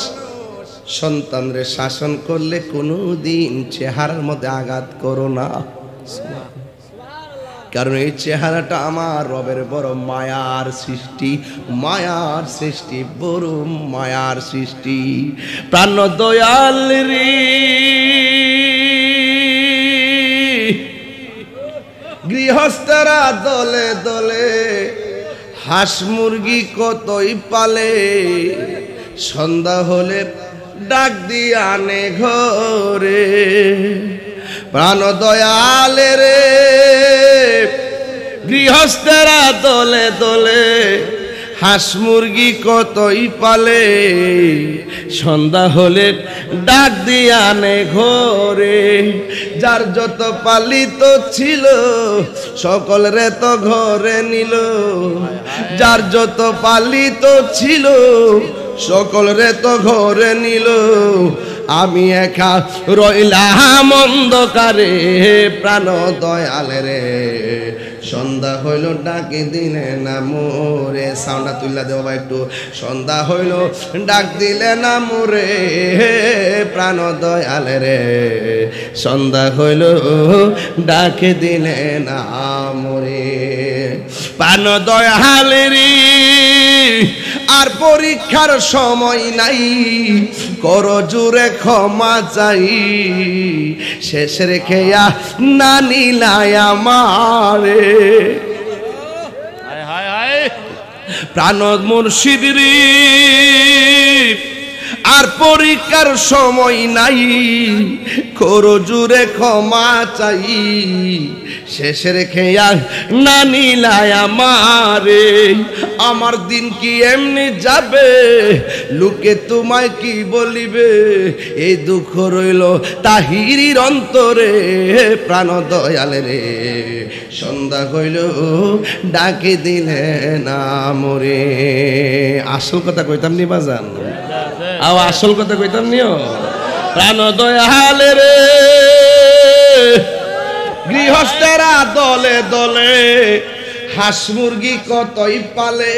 সন্তানরে শাসন করলে কোনোদিন চেহারার মধ্যে আঘাত করো না, কারণ এই চেহারাটা আমার রবের বড় মায়ার সৃষ্টি, মায়ার সৃষ্টি, বড় মায়ার সৃষ্টি। প্রাণ দয়াল রে গৃহস্থরা দলে দলে হাঁস মুরগি কতই পালে সন্ধ্যা হলে ডাক দিয়ে আনে ঘরে প্রাণ দয়ালে রে গৃহস্থরা দলে দলে হাঁস মুরগি কতই পালে সন্ধ্যা হলে ডাক দিয়ে আনে ঘরে যার যত পালিত ছিল সকলরে তো ঘরে নিল যার যত পালিত ছিল সকলরে তো ঘরে নিল আমি একা রইলাম অন্ধকারে প্রাণ দয়ালে রে সন্ধ্যা হইল ডাকে দিলে না মোরে সাউন্ডটা তুললা দেব একটু সন্ধ্যা হইল ডাক দিলে না মোরে প্রাণ দয়ালে রে সন্ধ্যা হইল ডাকে দিলে না মোরে প্রাণ দয়ালে রে আর পরীক্ষার সময় নাই কর জোরে ক্ষমা চাই শেষ রেখে না নিলাই আমারে প্রাণ মুর্শিদ রে আর পরীক্ষার সময় নাই কর জোরে ক্ষমা চাই শেষ রেখে না নিলাই আমারে আমার দিন কি এমনি যাবে লোকে তোমায় কি বলিবে এই দুঃখ রইল তাহিরির অন্তরে প্রাণ দয়ালে রে সন্ধ্যা হইল ডাকে দিলে না মোরে আসল কথা কইতাম নি বাজান আও আসল কথা কইতাম নিও প্রাণ দয়ালে রে গৃহস্থেরা দলে দলে হাঁস মুরগি কতই পালে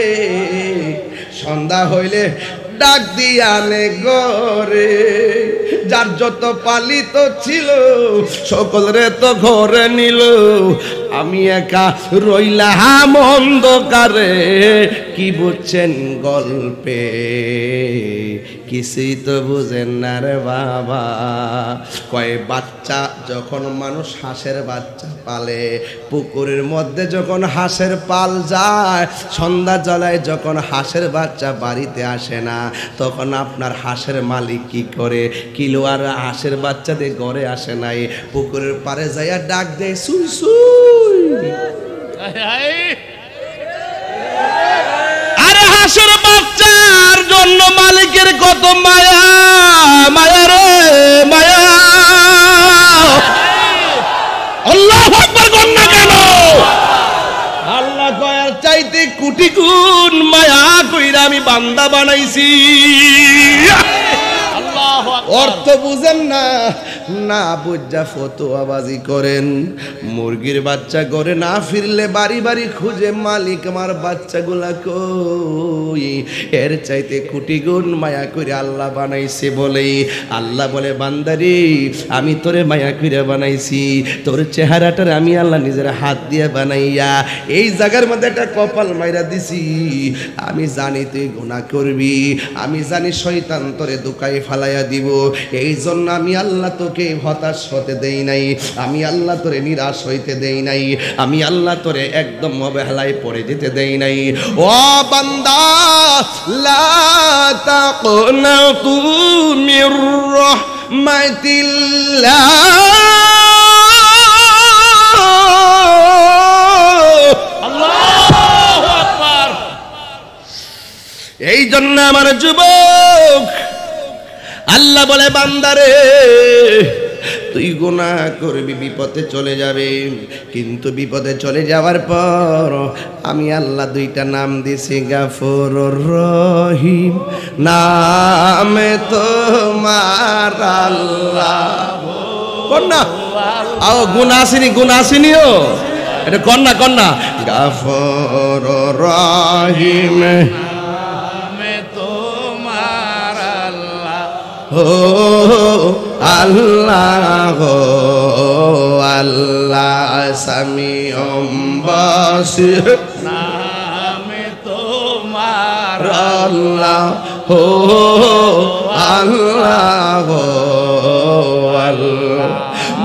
সন্ধ্যা হইলে ডাক দিয়ানে ঘরে যার যত পালিত ছিল সকলরে তো ঘরে নিল আমি একা রইলাম অন্ধকারে কি বুঝছেন গল্পে কিছুই তো বুঝেন না রে বাবা কয় বাচ্চা যখন মানুষ হাঁসের বাচ্চা পালে পুকুরের মধ্যে যখন হাঁসের পাল যায় সন্ধ্যা জলায় যখন হাঁসের বাচ্চা বাড়িতে আসে না তখন আপনার হাঁসের মালিক কি করে কিলো আর হাঁসের বাচ্চা দিয়ে ঘরে আসে নাই পুকুরের পারে যাইয়া ডাক দেয় সুই সুই আরে হাঁসের বাচ্চার জন্য মালিকের কত মায়া মায়া রে মায়া আল্লাহু আকবার কন্যা কেন আল্লাহ কয়ার চাইতে কোটি গুণ মায়া কইরা আমি বান্দা বানাইছি অর্থ বুঝেন না না বুঝা ফতোয়াবাজি করেন মুরগির বাচ্চা করে না ফিরলে বাড়ি বাড়ি খুঁজে মালিক আমার বাচ্চাগুলা কই এর চাইতে কোটি গুণ মায়া করে আল্লাহ বানাইছে বলেই আল্লাহ বলে বান্দারে আমি তোরে মায়া করে বানাইছি তোর চেহারাটার আমি আল্লাহ নিজের হাত দিয়ে বানাইয়া এই জায়গার মধ্যে একটা কপাল মাইরা দিছি আমি জানি তুই গুনাহ করবি আমি জানি শয়তান তোরে দুকাই ফালাইয়া দিব এই জন্য আমি আল্লাহ তোকে হতাশ হতে দেই নাই আমি আল্লাহ তোরে নিরাশ হইতে দেই নাই আমি আল্লাহ তোরে একদম অবহেলায় পড়ে যেতে দেই নাই ও বান্দা লা তাকনাতু মির রাহমাতিল্লাহ আল্লাহু আকবার এই জন্য আমার যুবক আল্লাহ বলে বান্দারে তুই গুনাহ করবি বিপদে চলে যাবে কিন্তু বিপদে চলে যাওয়ার পর আমি আল্লাহ দুইটা নাম দিছি গাফুরুর রহিম নামে তোমার আল্লাহ কন্যা আও গুনাহ আসেনিও এটা কন্যা গাফুরুর রহিম আল্লাহ আল্লাহ সামিউম বাসির নামে তোমার আল্লাহ আল্লাহ আল্লাহ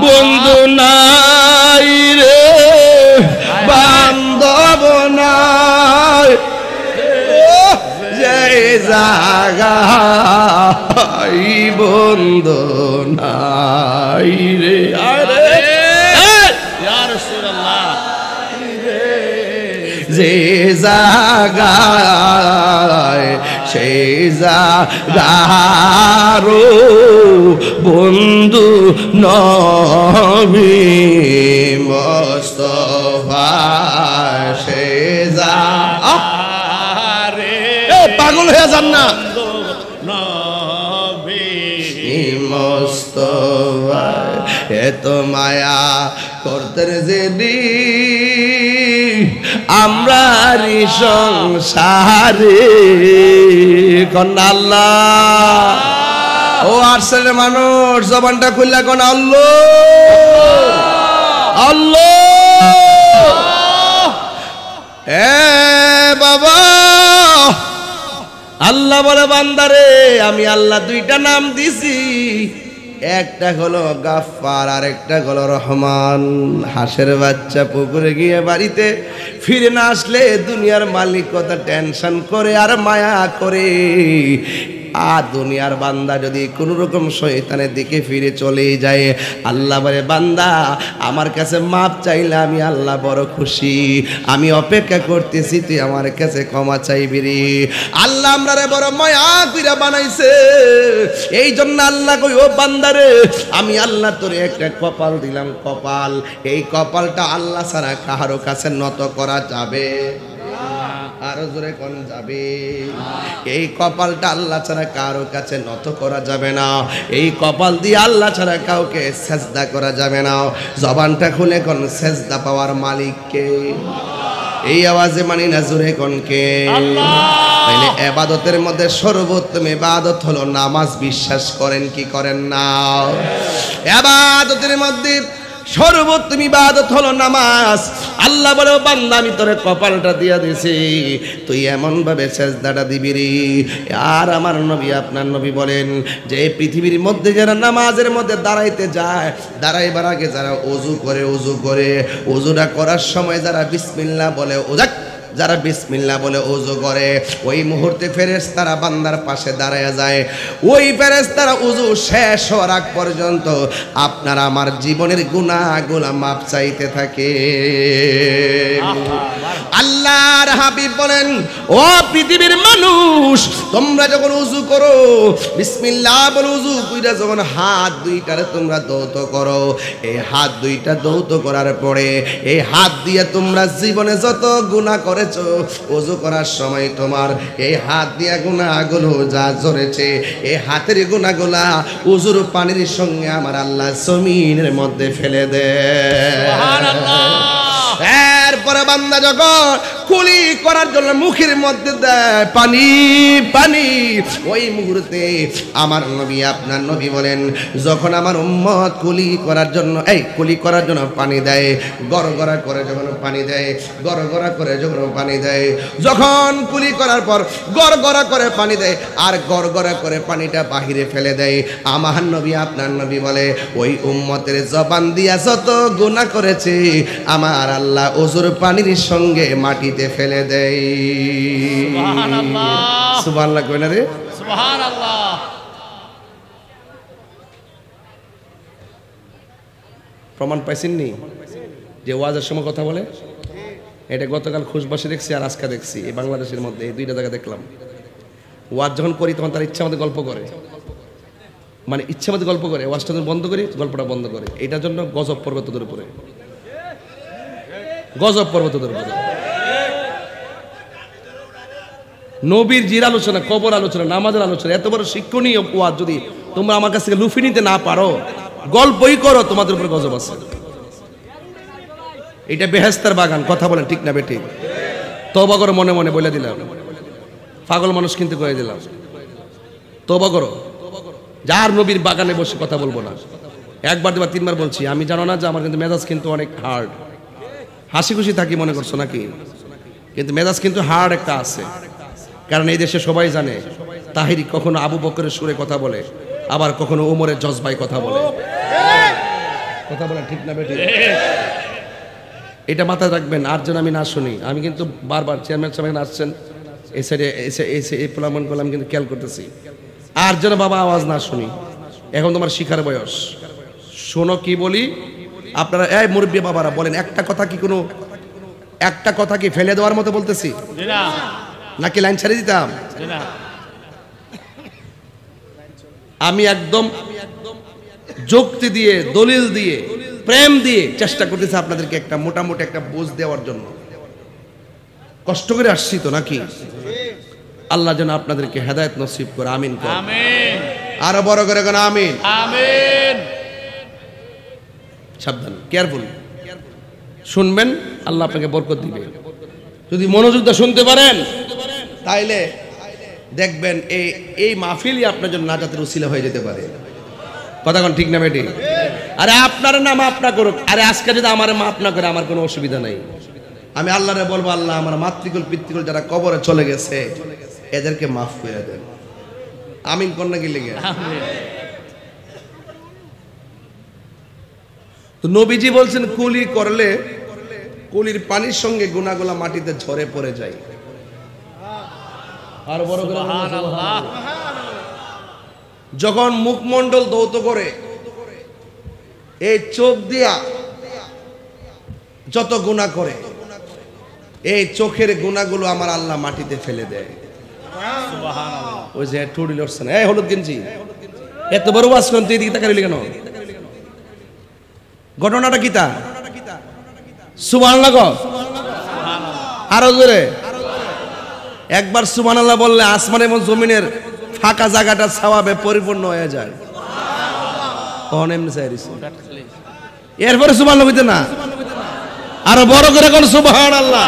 বন্ধু নাই রে জাগাই বন্ধু নাই রে আরে ইয়া রাসূলুল্লাহ যে জাগায় সেই জাগারো বন্ধু নবী মুস্তাফা সে আরে পাগল হয়ে যান না নবী মুস্তাফা এত মায়া করতেন যেদি আমরা সংসারে কন্যা আল্লাহ ও আরশের মানুষ জবানটা খুললা কোন আল্লাহ আল্লাহ এ বাবা আল্লাহ বলে বান্দারে আমি আল্লাহ দুইটা নাম দিছি একটা হলো গাফফার আর একটা হলো রহমান হাঁসের বাচ্চা পুকুরে গিয়ে বাড়িতে ফিরে না আসলে দুনিয়ার মালিক কথা টেনশন করে আর মায়া করে আর দুনিয়ার বান্দা যদি কোনো রকম শয়তানের দিকে ফিরে চলে যায় আল্লাহ বলে বান্দা আমার কাছে মাপ চাইলে আমি আল্লাহ বড় খুশি আমি অপেক্ষা করতেছি তুই আমার কাছে ক্ষমা চাইবি রে আল্লাহ আমরারে বড় মায়া কইরা বানাইছে এই জন্য আল্লাহ কই ও বান্দারে আমি আল্লাহ তোরে একটা কপাল দিলাম কপাল এই কপালটা আল্লাহ ছাড়া কারো কাছে নত করা যাবে আরো জোরে কোন যাবে এই কপালটা আল্লাহ ছাড়া কারো কাছে নত করা যাবে না এই কপাল দিয়ে আল্লাহ ছাড়া কাউকে সেজদা করা যাবে না জবানটা খুলে কোন সেজদা পাওয়ার মালিক কে এই আওয়াজে মানি না জোরে কোন কে তাইলে ইবাদতের মধ্যে সর্বোত্তম ইবাদত হলো নামাজ বিশ্বাস করেন কি করেন না ইবাদতের মধ্যে সর্বোত্তম ইবাদত হলো নামাজ আল্লাহ বলে বান্দা আমি তোরে কপালটা দিয়া দিছি তুই এমন ভাবে সেজদাটা দিবি রে আর আমার নবী আপনার নবী বলেন যে পৃথিবীর মধ্যে যারা নামাজের মধ্যে দাঁড়াইতে যায় দাঁড়াইবার আগে যারা ওযু করে ওযুটা করার সময় যারা বিসমিল্লাহ বলে যারা বিসমিল্লাহ বলে ওযু করে ওই মুহূর্তে ফেরেশতারা বান্দার পাশে দাঁড়ায় যায় ওই ফেরেশতারা ওযু শেষ হওয়ার আগ পর্যন্ত আপনার আমার জীবনের গুনাহগুলো মাপ চাইতে থাকে আল্লাহর হাবিব বলেন ও পৃথিবীর মানুষ তোমরা যখন ওযু করো বিসমিল্লাহ বলে ওযু কইরা যখন হাত দুইটারে তোমরা দৌত করো এই হাত দুইটা দৌত করার পরে এই হাত দিয়ে তোমরা জীবনে যত গুনাহ করে ওযু করার সময় তোমার এই হাত দিয়া গুনাহগুলো যা জড়েছে এই হাতের গুনাহগুলা ওযুর পানির সঙ্গে আমার আল্লাহ জমিনের মধ্যে ফেলে দেয় সুবহানাল্লাহ এরপরে বান্দা যখন কুলি করার জন্য মুখের মধ্যে দেয় পানি পানি ওই মুহূর্তে আমার নবী আপনার নবী বলেন যখন আমার উম্মত কুলি করার জন্য পানি দেয় গড়গড়া করে যখন পানি দেয় গড়গড়া করে যখন পানি দেয় যখন কুলি করার পর গড়গড়া করে পানি দেয় আর গড়গড়া করে পানিটা বাহিরে ফেলে দেয় আমার নবী আপনার নবী বলে ওই উম্মতের জবান দিয়া যত গুনাহ করেছে আমার আল্লাহ ওযুর পানির সঙ্গে মাটিতে ফেলে দেয় সুবহানাল্লাহ সুবহানাল্লাহ কই না রে সুবহানাল্লাহ প্রমাণ পাইছেন নি যে ওয়াজের সময় কথা বলে এটা গতকাল খুশবাসী দেখছি আর আজকে দেখছি এই বাংলাদেশের মধ্যে এই দুইটা জায়গা দেখলাম ওয়াজ যখন করি তখন তার ইচ্ছা মতো গল্প করে মানে ইচ্ছা মতো গল্প করে ওয়াজটা যখন বন্ধ করি গল্পটা বন্ধ করে এটার জন্য গজব পড়বে তোদের উপরে গজব পড়বে তোদের উপরে নবীর জির আলোচনা কবর আলোচনা নামাজের আলোচনা এত বড় শিক্ষণীয় ওয়াজ যদি তোমরা আমার কাছ থেকে লুফি নিতে না পারো গল্পই করো তোমাদের উপরে গজব আছে এটা বেহেশতের বাগান কথা বলেন ঠিক না বেঠিক তওবা করো মনে মনে বলে দিলাম পাগল মানুষ কিন্তু কয়ে দিলাম তওবা করো যার নবীর বাগানে বসে কথা বলবো না একবার দুবার তিনবার বলছি আমি জানো না যে আমার কিন্তু মেজাজ কিন্তু অনেক হার্ড হাসি খুশি থাকি মনে করছো নাকি কিন্তু মেজাজ কিন্তু হার্ড একটা আছে কারণ এই দেশে সবাই জানে তাহিরি কখনো আবু বকরের সুরে কথা বলে আবার কখনো ওমরের জজবাই কথা বলে কথা বলেন ঠিক না বেঠিক এটা মাথায় রাখবেন আর যেন আমি না শুনি আমি কিন্তু বারবার চেয়ারম্যান সাহেব আসছেন এই সাইডে এই প্রলামন করলাম কিন্তু খেয়াল করতেছি আর যেন বাবা আওয়াজ না শুনি এখন তোমার শিখার বয়স শোনো কি বলি আপনারা এই মুরব্বী বাবারা বলেন একটা কথা কি ফেলে দেওয়ার মতো বলতেছি নাকি লাইন ছেড়ে দিতাম আমি একদম যুক্তি দিয়ে দলিল দিয়ে প্রেম দিয়ে চেষ্টা করতেছি আপনাদেরকে একটা মোটামুটি একটা বুঝ দেওয়ার জন্য কষ্ট করে আসছি তো নাকি আল্লাহ যেন আপনাদেরকে হেদায়েত নসিব করে আমিন আমিন আরো বড় করে কোন আমিন আমিন সাবধান কেয়ারফুল শুনবেন আল্লাহ আপনাকে বরকত দিবে যদি মনোযোগ দিয়ে শুনতে পারেন তাইলে দেখবেন এই মাহফিলই আপনার জন্য নাজাতের উসিলা হয়ে যেতে পারে কথা কোন ঠিক না বেটি আরে আপনার নাম মাফ না করুক আরে আজকে যদি আমার মাফ না করে আমার কোনো অসুবিধা নাই আমি আল্লাহরে বলবো আল্লাহ আমার মাতৃকুল পিতৃকুল যারা কবরে চলে গেছে এদেরকে মাফ করে দেন আমিন কন্যা কি লেগে তো নবীজি বলছেন কুলি করলে কুলির পানির সঙ্গে গুনাহগুলো মাটিতে ঝরে পড়ে যায় আর বড় করে সুবহানাল্লাহ যখন মুখমণ্ডল দৌত করে এই চোখ দিয়া যত গুনাহ করে এই চোখের গুনাহগুলো আমার আল্লাহ মাটিতে ফেলে দেয় সুবহানাল্লাহ ওই যে টুডি লড়ছেন এই হলুদ গেঞ্জি এত বড় ওয়াজ কোন তুই এদিকে তাকালি কেন ঘটনাটা কি তা সুবহানাল্লাহ গো আরো জোরে একবার সুবহানাল্লাহ বললে আসমান এবং জমিনের ফাঁকা জায়গাটা সওয়াবে পরিপূর্ণ হয়ে যায় এরপরে সুবহানাল্লাহ হইতে না আরো বড় করে কোন সুবহানাল্লাহ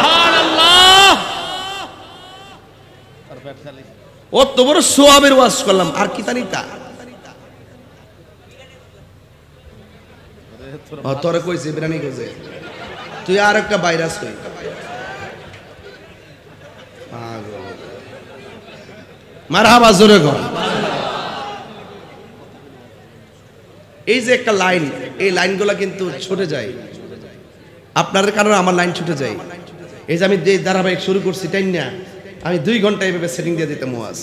অত বড় সওয়াবের ওয়াজ করলাম আর কি জানি তা তোরে কইছে বিরানি কইছে তুই আর একটা ভাইরাস কই মারহাবা জোরে কর এই যে একটা লাইন এই লাইনগুলো কিন্তু ছুটে যায় আপনাদের কারণে আমার লাইন ছুটে যায় এই যে আমি যে ধারাবাহিক শুরু করছি তাই না আমি 2 ঘন্টা এইভাবে সেটিং দিয়ে দিতাম ওয়াজ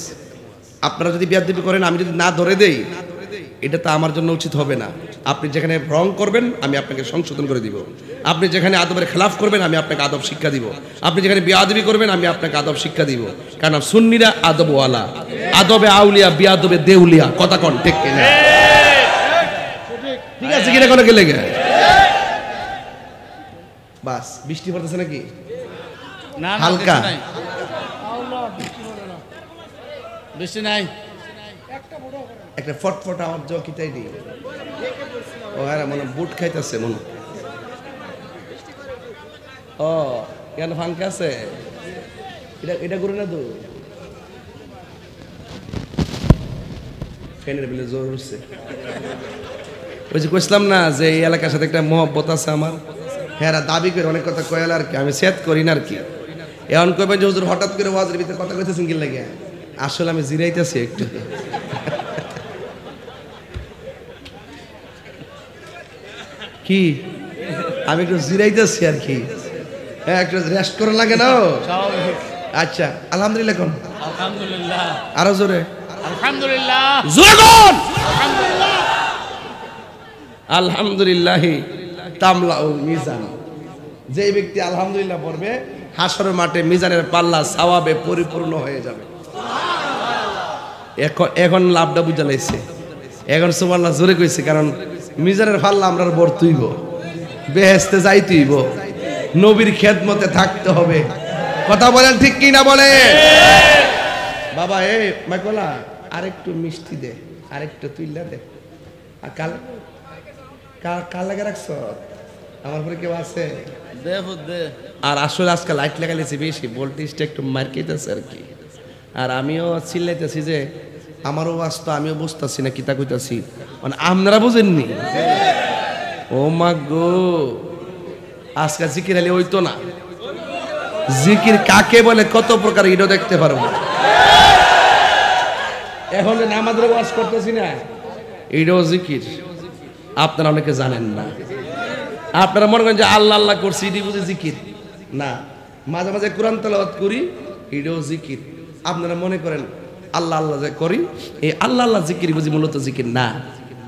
আপনারা যদি বিয়াদবি করেন আমি যদি না ধরে দেই এটা তো আমার জন্য উচিত হবে না আপনি যেখানে রং করবেন আমি আপনাকে সংশোধন করে দিব আপনি যেখানে আদবের খেলাফ করবেন আমি আপনাকে আদব শিক্ষা দিব আপনি যেখানে বিয়াদবি করবেন আমি আপনাকে আদব শিক্ষা দিব কারণ সুন্নিরা আদবওয়ালা আদবে আউলিয়া বিয়াদবে দেউলিয়া কথা কোন ঠিক কিনা ঠিক আছে কিনা কোন কে লেগে বাস বৃষ্টি পড়তেছে নাকি না হালকা বৃষ্টি নাই একটা ফটফট আওয়াজ যাও কিটাই দি ও আরে মনে বুট খাইতেছে মনে ও কেন ফাঙ্কা আছে এটা করে না তো ফ্যানের বিলে জোর উঠছে ওই যে কইছিলাম না যে এই এলাকার সাথে একটা মহব্বত আছে আমার হ্যাঁ দাবি করে অনেক কথা কয়াল আর কি আমি সেট করি না আর কি এখন কইবেন যে হুজুর হঠাৎ করে ওয়াজের ভিতরে কথা কইতেছেন কি লাগে আসলে আমি জিরাইতেছি একটু কি আমি একটু জিরাইতেছি আর কি হ্যাঁ একটু রেস্ট করা লাগে না আচ্ছা আলহামদুলিল্লাহ কোন আলহামদুলিল্লাহ আরো জোরে আলহামদুলিল্লাহ জোরে কোন আলহামদুলিল্লাহ আলহামদুলিল্লাহ তামলাউল মিজান যে ব্যক্তি আলহামদুলিল্লাহ পড়বে হাসরের মাঠে মিজানের পাল্লা সওয়াবে পরিপূর্ণ হয়ে যাবে এখন লাভটা বুঝা লাইছে এখন সুবহানাল্লাহ জোরে কইছে কারণ মিজানের পাল্লা আমরা বর্তইব বেহেশতে যাইতেইব নবীর খেদমতে থাকতে হবে কথা বলেন ঠিক কি না বলে বাবা এই মাইকলা আরেকটু মিষ্টি দে আরেকটু তুইলা দে আর কাল লাগে রাখছ আমার পরে কেউ আছে আর আসলে আজকে লাইট লাগাইছি বেশি ভোল্টেজটা একটু মার্কেটেছে আর কি আর আমিও চিল্লাইতেছি যে আমারও বাস্ত আমিও বুঝতেছি না কিতা কইতাছি মানে আপনারা বুঝেননি ও মা গো আজকে জিকির আলী হইতো না জিকির কাকে বলে কত প্রকার ইডো দেখতে পারবো এখন যে নামাজের ওয়াজ করতেছি না ইডো জিকির আপনারা অনেকে জানেন না আপনারা মনে করেন যে আল্লাহ আল্লাহ করছি এটি বুঝে জিকির না মাঝে মাঝে কোরআন তেলাওয়াত করি এটাও জিকির। আপনারা মনে করেন আল্লাহ আল্লাহ যে করি, এই আল্লাহ আল্লাহ জিকির বুঝি মূলত জিকির না।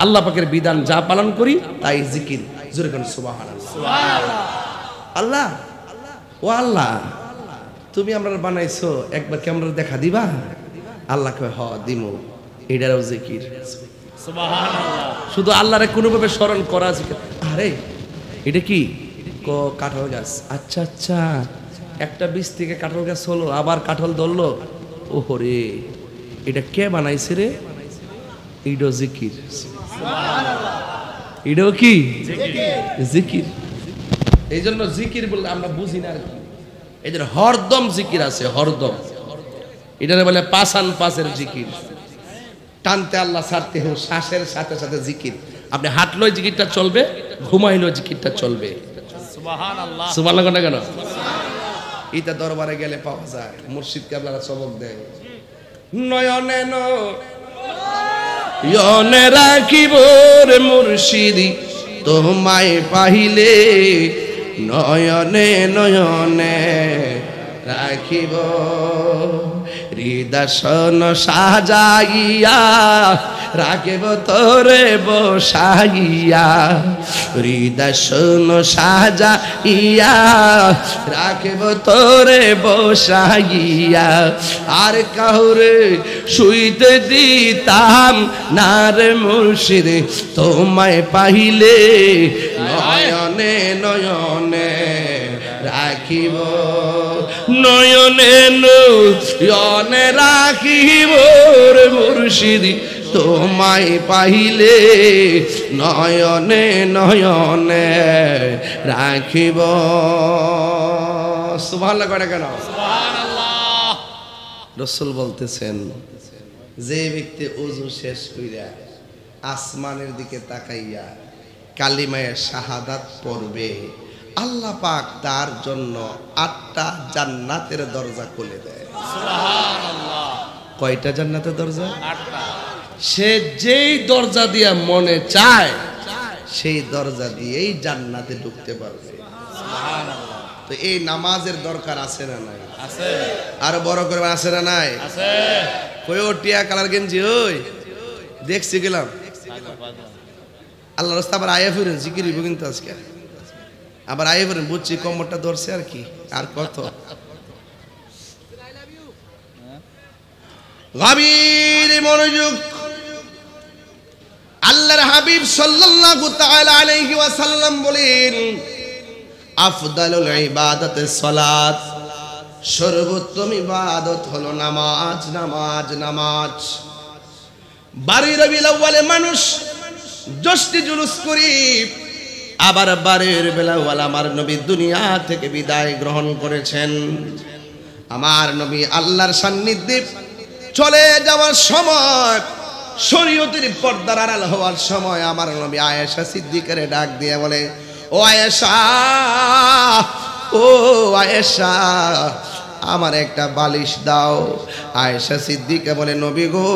আল্লাহ পাকের বিধান যা পালন করি তাই জিকির। জোরে কোন সুবহানাল্লাহ। আল্লাহ ও আল্লাহ, তুমি আমরা বানাইছো, একবার কি আমরা দেখা দিবা? আল্লাহ কয় হ দিমু, এটারও জিকির। সুবহানাল্লাহ। শুধু আল্লাহরে কোনোভাবে স্মরণ করা জিকির। আরে এটা কি কাঁঠাল গাছ, আচ্ছা আচ্ছা, একটা বীজ থেকে কাঁঠাল গাছ হলো, আবার কাঁঠাল ধরলো, ওহরে এটা কে বানাইছে রে? এটাও জিকির। এটাও কি জিকির। এই জন্য জিকির বললে আমরা বুঝি না আর কি। এই জন্য হরদম জিকির আছে, হরদম। এটা বলে পাসান পাসের জিকির। টানতে আল্লাহ ছাড়তে হোক, শ্বাসের সাথে সাথে জিকির। আপনি হাঁটলেও জিকিরটা চলবে, ঘুমাইলেও জিকিরটা চলবে। সুবহানাল্লাহ। সুবহানাল্লাহ না কেন? এটা দরবারে গেলে পাওয়া যায়। মুর্শিদ কেবলারা সবক দেয়, নয়নে নয়নে রাখিব রে মুর্শিদি তোমায় পাহিলে, নয়নে নয়নে রাখিব হৃদয় সাজাইয়া, রাখিব তোরে বসাইয়া, হৃদয় সাজাইয়া, রাখিব তোরে বসাইয়া, আর কাউরে শুইতে দিতাম না রে মুর্শিদ তোমায় পাইলে, নয়নে নয়নে রাখিব, নয়নে নয়নে রাখিব রে মুর্শিদি তোমায় পাইলে, নয়নে নয়নে রাখিব। সুবহানাল্লাহ করে কেন? সুবহানাল্লাহ। রাসূল বলতেছেন, যে ব্যক্তি ওযু শেষ কইরা আসমানের দিকে তাকাইয়া কালিমায়ে শাহাদাত পড়বে, আল্লাহ পাক তার জন্য 8টা জান্নাতের দরজা খুলে দেয়। সুবহানাল্লাহ। কয়টা জান্নাতের দরজা? 8টা। সে যেই দরজা দিয়া মনে চায় সেই দরজা দিয়েই জান্নাতে ঢুকতে পারবে। সুবহানাল্লাহ। তো এই নামাজের দরকার আছে না নাই? আছে। আরো বড় করে আছে না নাই? আছে। কই ও টিয়া কালার গেঞ্জি ওই দেখছি গেলাম। আল্লাহ রাস্তা আবার আয়া ফিরেন জিকির হইব কিন্তু আজকে। আবার আয়া ফিরেন, বুঝছি কম্বরটা ধরছে আর কি, আর কত গভীর মনোযোগ। আল্লাহর হাবিব সাল্লাল্লাহু তাআলা আলাইহি ওয়াসাল্লাম বলেন, আফদালুল ইবাদাতিস সালাত, সর্বোত্তম ইবাদত হলো নামাজ, নামাজ, নামাজ। 12 রবিউল আউয়ালে মানুষ জশ্নে জুলুস করি, আবার 12 রবিউল আউয়াল আমার নবী দুনিয়া থেকে বিদায় গ্রহণ করেছেন। আমার নবী আল্লাহর সান্নিধ্যে চলে যাওয়ার সময়, শরীয়তের পর্দার আড়াল হওয়ার সময় আমার নবী আয়েশা সিদ্দিকারে ডাক দিয়ে বলে, ও আয়েশা, ও আয়েশা, আমার একটা বালিশ দাও। আয়েশা সিদ্দিকা বলে, নবী গো,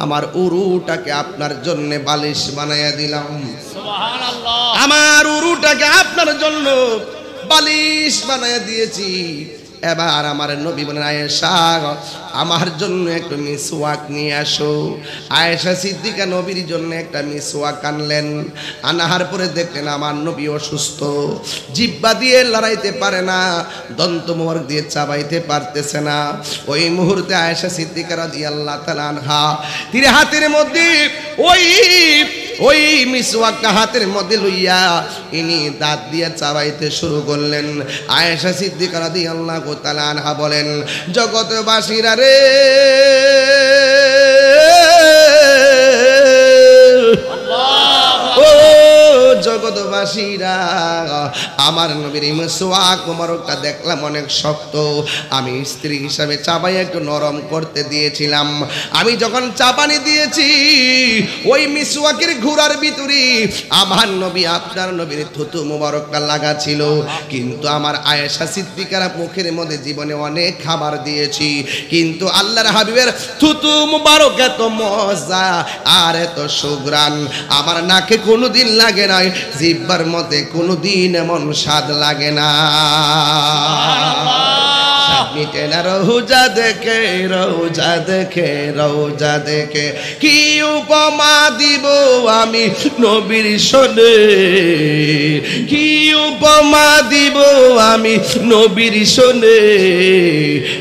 আমার উরুটাকে আপনার জন্য বালিশ বানাইয়া দিলাম। সুবহানাল্লাহ। আমার উরুটাকে আপনার জন্য বালিশ বানাইয়া দিয়েছি। এবার আমার নবী বলেন, আয়েশা, আমার জন্য একটু মিসওয়াক নিয়ে আসো। আয়েশা সিদ্দিকা নবীর জন্য একটা মিসওয়াক আনলেন। আনার পরে দেখলেন আমার নবী অসুস্থ, জিহ্বা দিয়ে লড়াইতে পারে না, দন্ত মোবারক দিয়ে চাবাইতে পারতেছে না। ওই মুহূর্তে আয়েশা সিদ্দিকা রাদিয়াল্লাহু তাআলা আনহা তিনি হাতের মধ্যে ওই মিসওয়াকটা হাতের মধ্যে লইয়া ইনি দাঁত দিয়ে চাবাইতে শুরু করলেন। আয়েশা সিদ্দিকা রাদিয়াল্লাহু তাআলা আনহা বলেন, জগৎবাসীরা রে, ও জগৎবাসীরা, আমার নবীর মিসওয়াক মোবারকটা দেখলাম অনেক শক্ত। আমি স্ত্রী হিসাবে চাবাই একটু নরম করতে দিয়েছিলাম। আমি যখন চাপানি দিয়েছি, ওই মিসওয়াকের ঘোড়ার ভিতরে আমার নবী আপনার নবীর থুতু মোবারকটা লাগা ছিল। কিন্তু আমার আয়েশা সিদ্দিকার মুখের মধ্যে জীবনে অনেক খাবার দিয়েছি, কিন্তু আল্লাহর হাবিবের থুতু মোবারক এত মজা আর এত সুঘ্রাণ আমার নাকে কোনোদিন লাগে নাই, জিহ্বার মধ্যে কোনোদিন এমন স্বাদ লাগে না। মিটে না রওজা দেখে, রওজা দেখে, রওজা দেখে। কি উপমা দিব আমি নবীর শোনে, কি উপমা দিব আমি নবীর শোনে,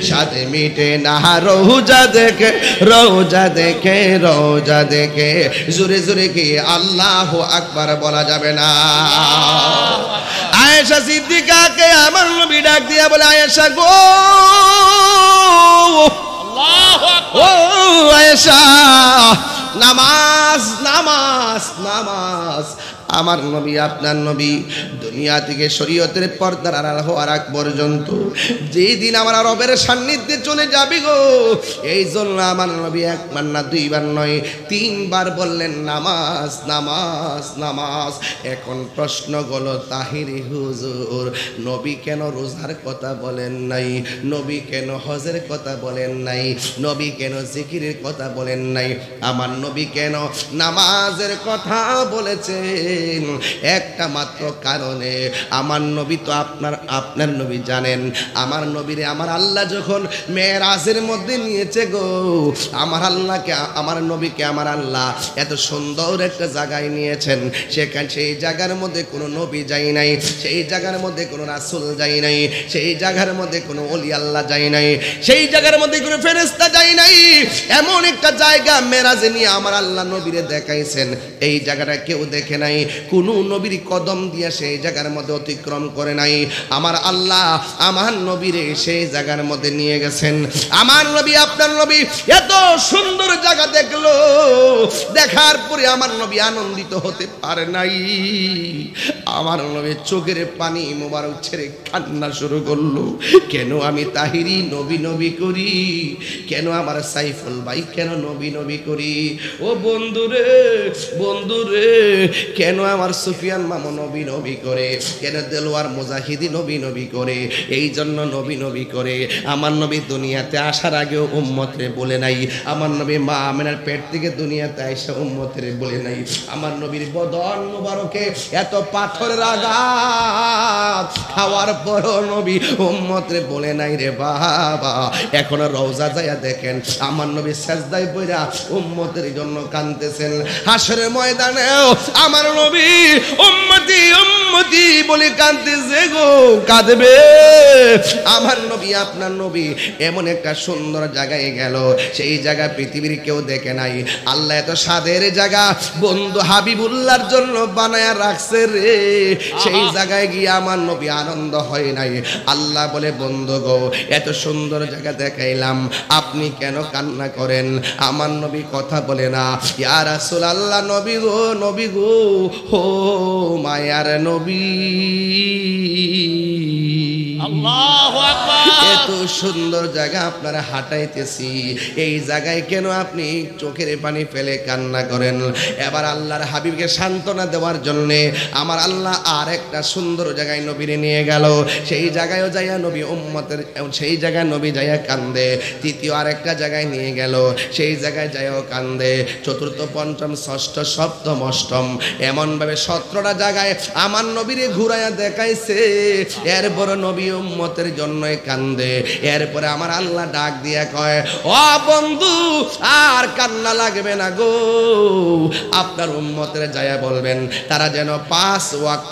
সাথে মিটে না রওজা দেখে, রওজা দেখে, রওজা দেখে। জোরে জোরে কি আল্লাহু আকবার বলা যাবে না? আয়েশা সিদ্দিকাকে আমার নবী ডাক দিয়া বলে, আয়েশা গো, আল্লাহু আকবার। ও আয়েশা, নামাজ নামাজ নামাজ। আমার নবী আপনার নবী দুনিয়া থেকে শরীয়তের পর্দার আড়াল হওয়ার আগ পর্যন্ত যেই দিন আমার রবের সান্নিধ্যে চলে যাবে গো, এই জন্য আমার নবী একবার না দুইবার নয় 3 বার বললেন নামাজ নামাজ নামাজ। এখন প্রশ্ন হলো, তাহিরি হুজুর, নবী কেন রোজার কথা বলেন নাই? নবী কেন হজের কথা বলেন নাই? নবী কেন জিকিরের কথা বলেন নাই? আমার নবী কেন নামাজের কথা বলেছেন? একটা মাত্র কারণে, আমার নবী তো আপনার নবী জানেন, আমার নবীরে আমার আল্লাহ যখন মেরাজের মধ্যে নিয়েছে গো, আমার আল্লাহকে, আমার নবীকে আমার আল্লাহ এত সুন্দর একটা জায়গায় নিয়েছেন, সেখানে সেই জায়গার মধ্যে কোনো নবী যায় নাই, সেই জায়গার মধ্যে কোনো রাসূল যায় নাই, সেই জায়গার মধ্যে কোনো ওলি আল্লাহ যায় নাই, সেই জায়গার মধ্যে কোনো ফেরেশতা যায় নাই। এমন একটা জায়গা মেরাজে নিয়ে আমার আল্লাহ নবীরে দেখাইছেন, এই জায়গাটা কেউ দেখে নাই, কোনো নবীর কদম দিয়ে সেই জায়গার মধ্যে অতিক্রম করে নাই। আমার আল্লাহ আমার নবীরে সেই জায়গার মধ্যে নিয়ে গেছেন। আমার নবী আপনার নবী এত সুন্দর জায়গা দেখলো, দেখার পরে আমার নবী আনন্দিত হতে পারে নাই। আমার নবী চোখের পানি মোবারক ছেড়ে কান্না শুরু করলো, কেন আমি তাহিরি নবী নবী করি, কেন আমার সাইফুল ভাই কেন নবী নবী করি, ও বন্ধুরে বন্ধুরে, কেন আমার সুফিয়ান মামু নবী নবী করে, কেন দেলোয়ার মুজাহিদি নবী নবী করে? এই জন্য নবী নবী করে। আমার নবী দুনিয়াতে আসার আগেও উম্মতরে বলে নাই, আমার নবী মা আমেনার পেট থেকে দুনিয়াতে আইসা উম্মতরে বলে নাই। আমার নবীর বদন মুবারকে এত পাথরের আঘাত খাওয়ার পরও নবী উম্মতরে বলে নাই রে বাবা। এখন রওজা যায়া দেখেন, আমার নবী সেজদায় পড়া উম্মতের জন্য কাঁদতেছেন। হাসরের ময়দানেও আমার নবী উম্মতি উম্মতি বলে কাঁদতেছে গো, কাঁদবে। আমার নবী আপনার নবী এমন একটা সুন্দর জায়গায় গেল, সেই জায়গা পৃথিবীর কেউ দেখে নাই। আল্লাহ এত স্বাদের জায়গা বন্ধু হাবিবুল্লাহর জন্য বানায়া রাখছে রে, সেই জায়গায় গিয়ে আমার নবী আনন্দ হয় নাই। আল্লাহ বলে, বন্ধু গো, এত সুন্দর জায়গা দেখাইলাম, আপনি কেন কান্না করেন? আমার নবী কথা বলে না, ইয়া রাসূলুল্লাহ, নবী গো, নবী গো, হো মায়ার নবী। আল্লাহু আকবার। এত সুন্দর জায়গা আপনারা হাঁটাইতেছি, এই জায়গায় কেন আপনি চোখের পানি ফেলে কান্না করেন? এবার আল্লাহর হাবিবকে সান্ত্বনা দেওয়ার জন্য আমার আল্লাহ আর একটা সুন্দর জায়গায় নবীরে নিয়ে গেল। সেই জায়গায়ও যাইয়া নবী উম্মতের, সেই জায়গায় নবী যাইয়া কান্দে। তৃতীয় আরেকটা জায়গায় নিয়ে গেল, সেই জায়গায় যাইয়াও কান্দে। চতুর্থ, পঞ্চম, ষষ্ঠ, সপ্তম, অষ্টম, এমনভাবে 17টা জায়গায় আমার নবীরে ঘুরাইয়া দেখাইছে। এরপর নবী উম্মতের জন্যই কান্দে। এরপরে আমার আল্লাহ ডাক দিয়া কয়, ও বন্ধু, আর কান্না লাগবে না গো, আপনার উম্মতের যায়া বলবেন তারা যেন 5 ওয়াক্ত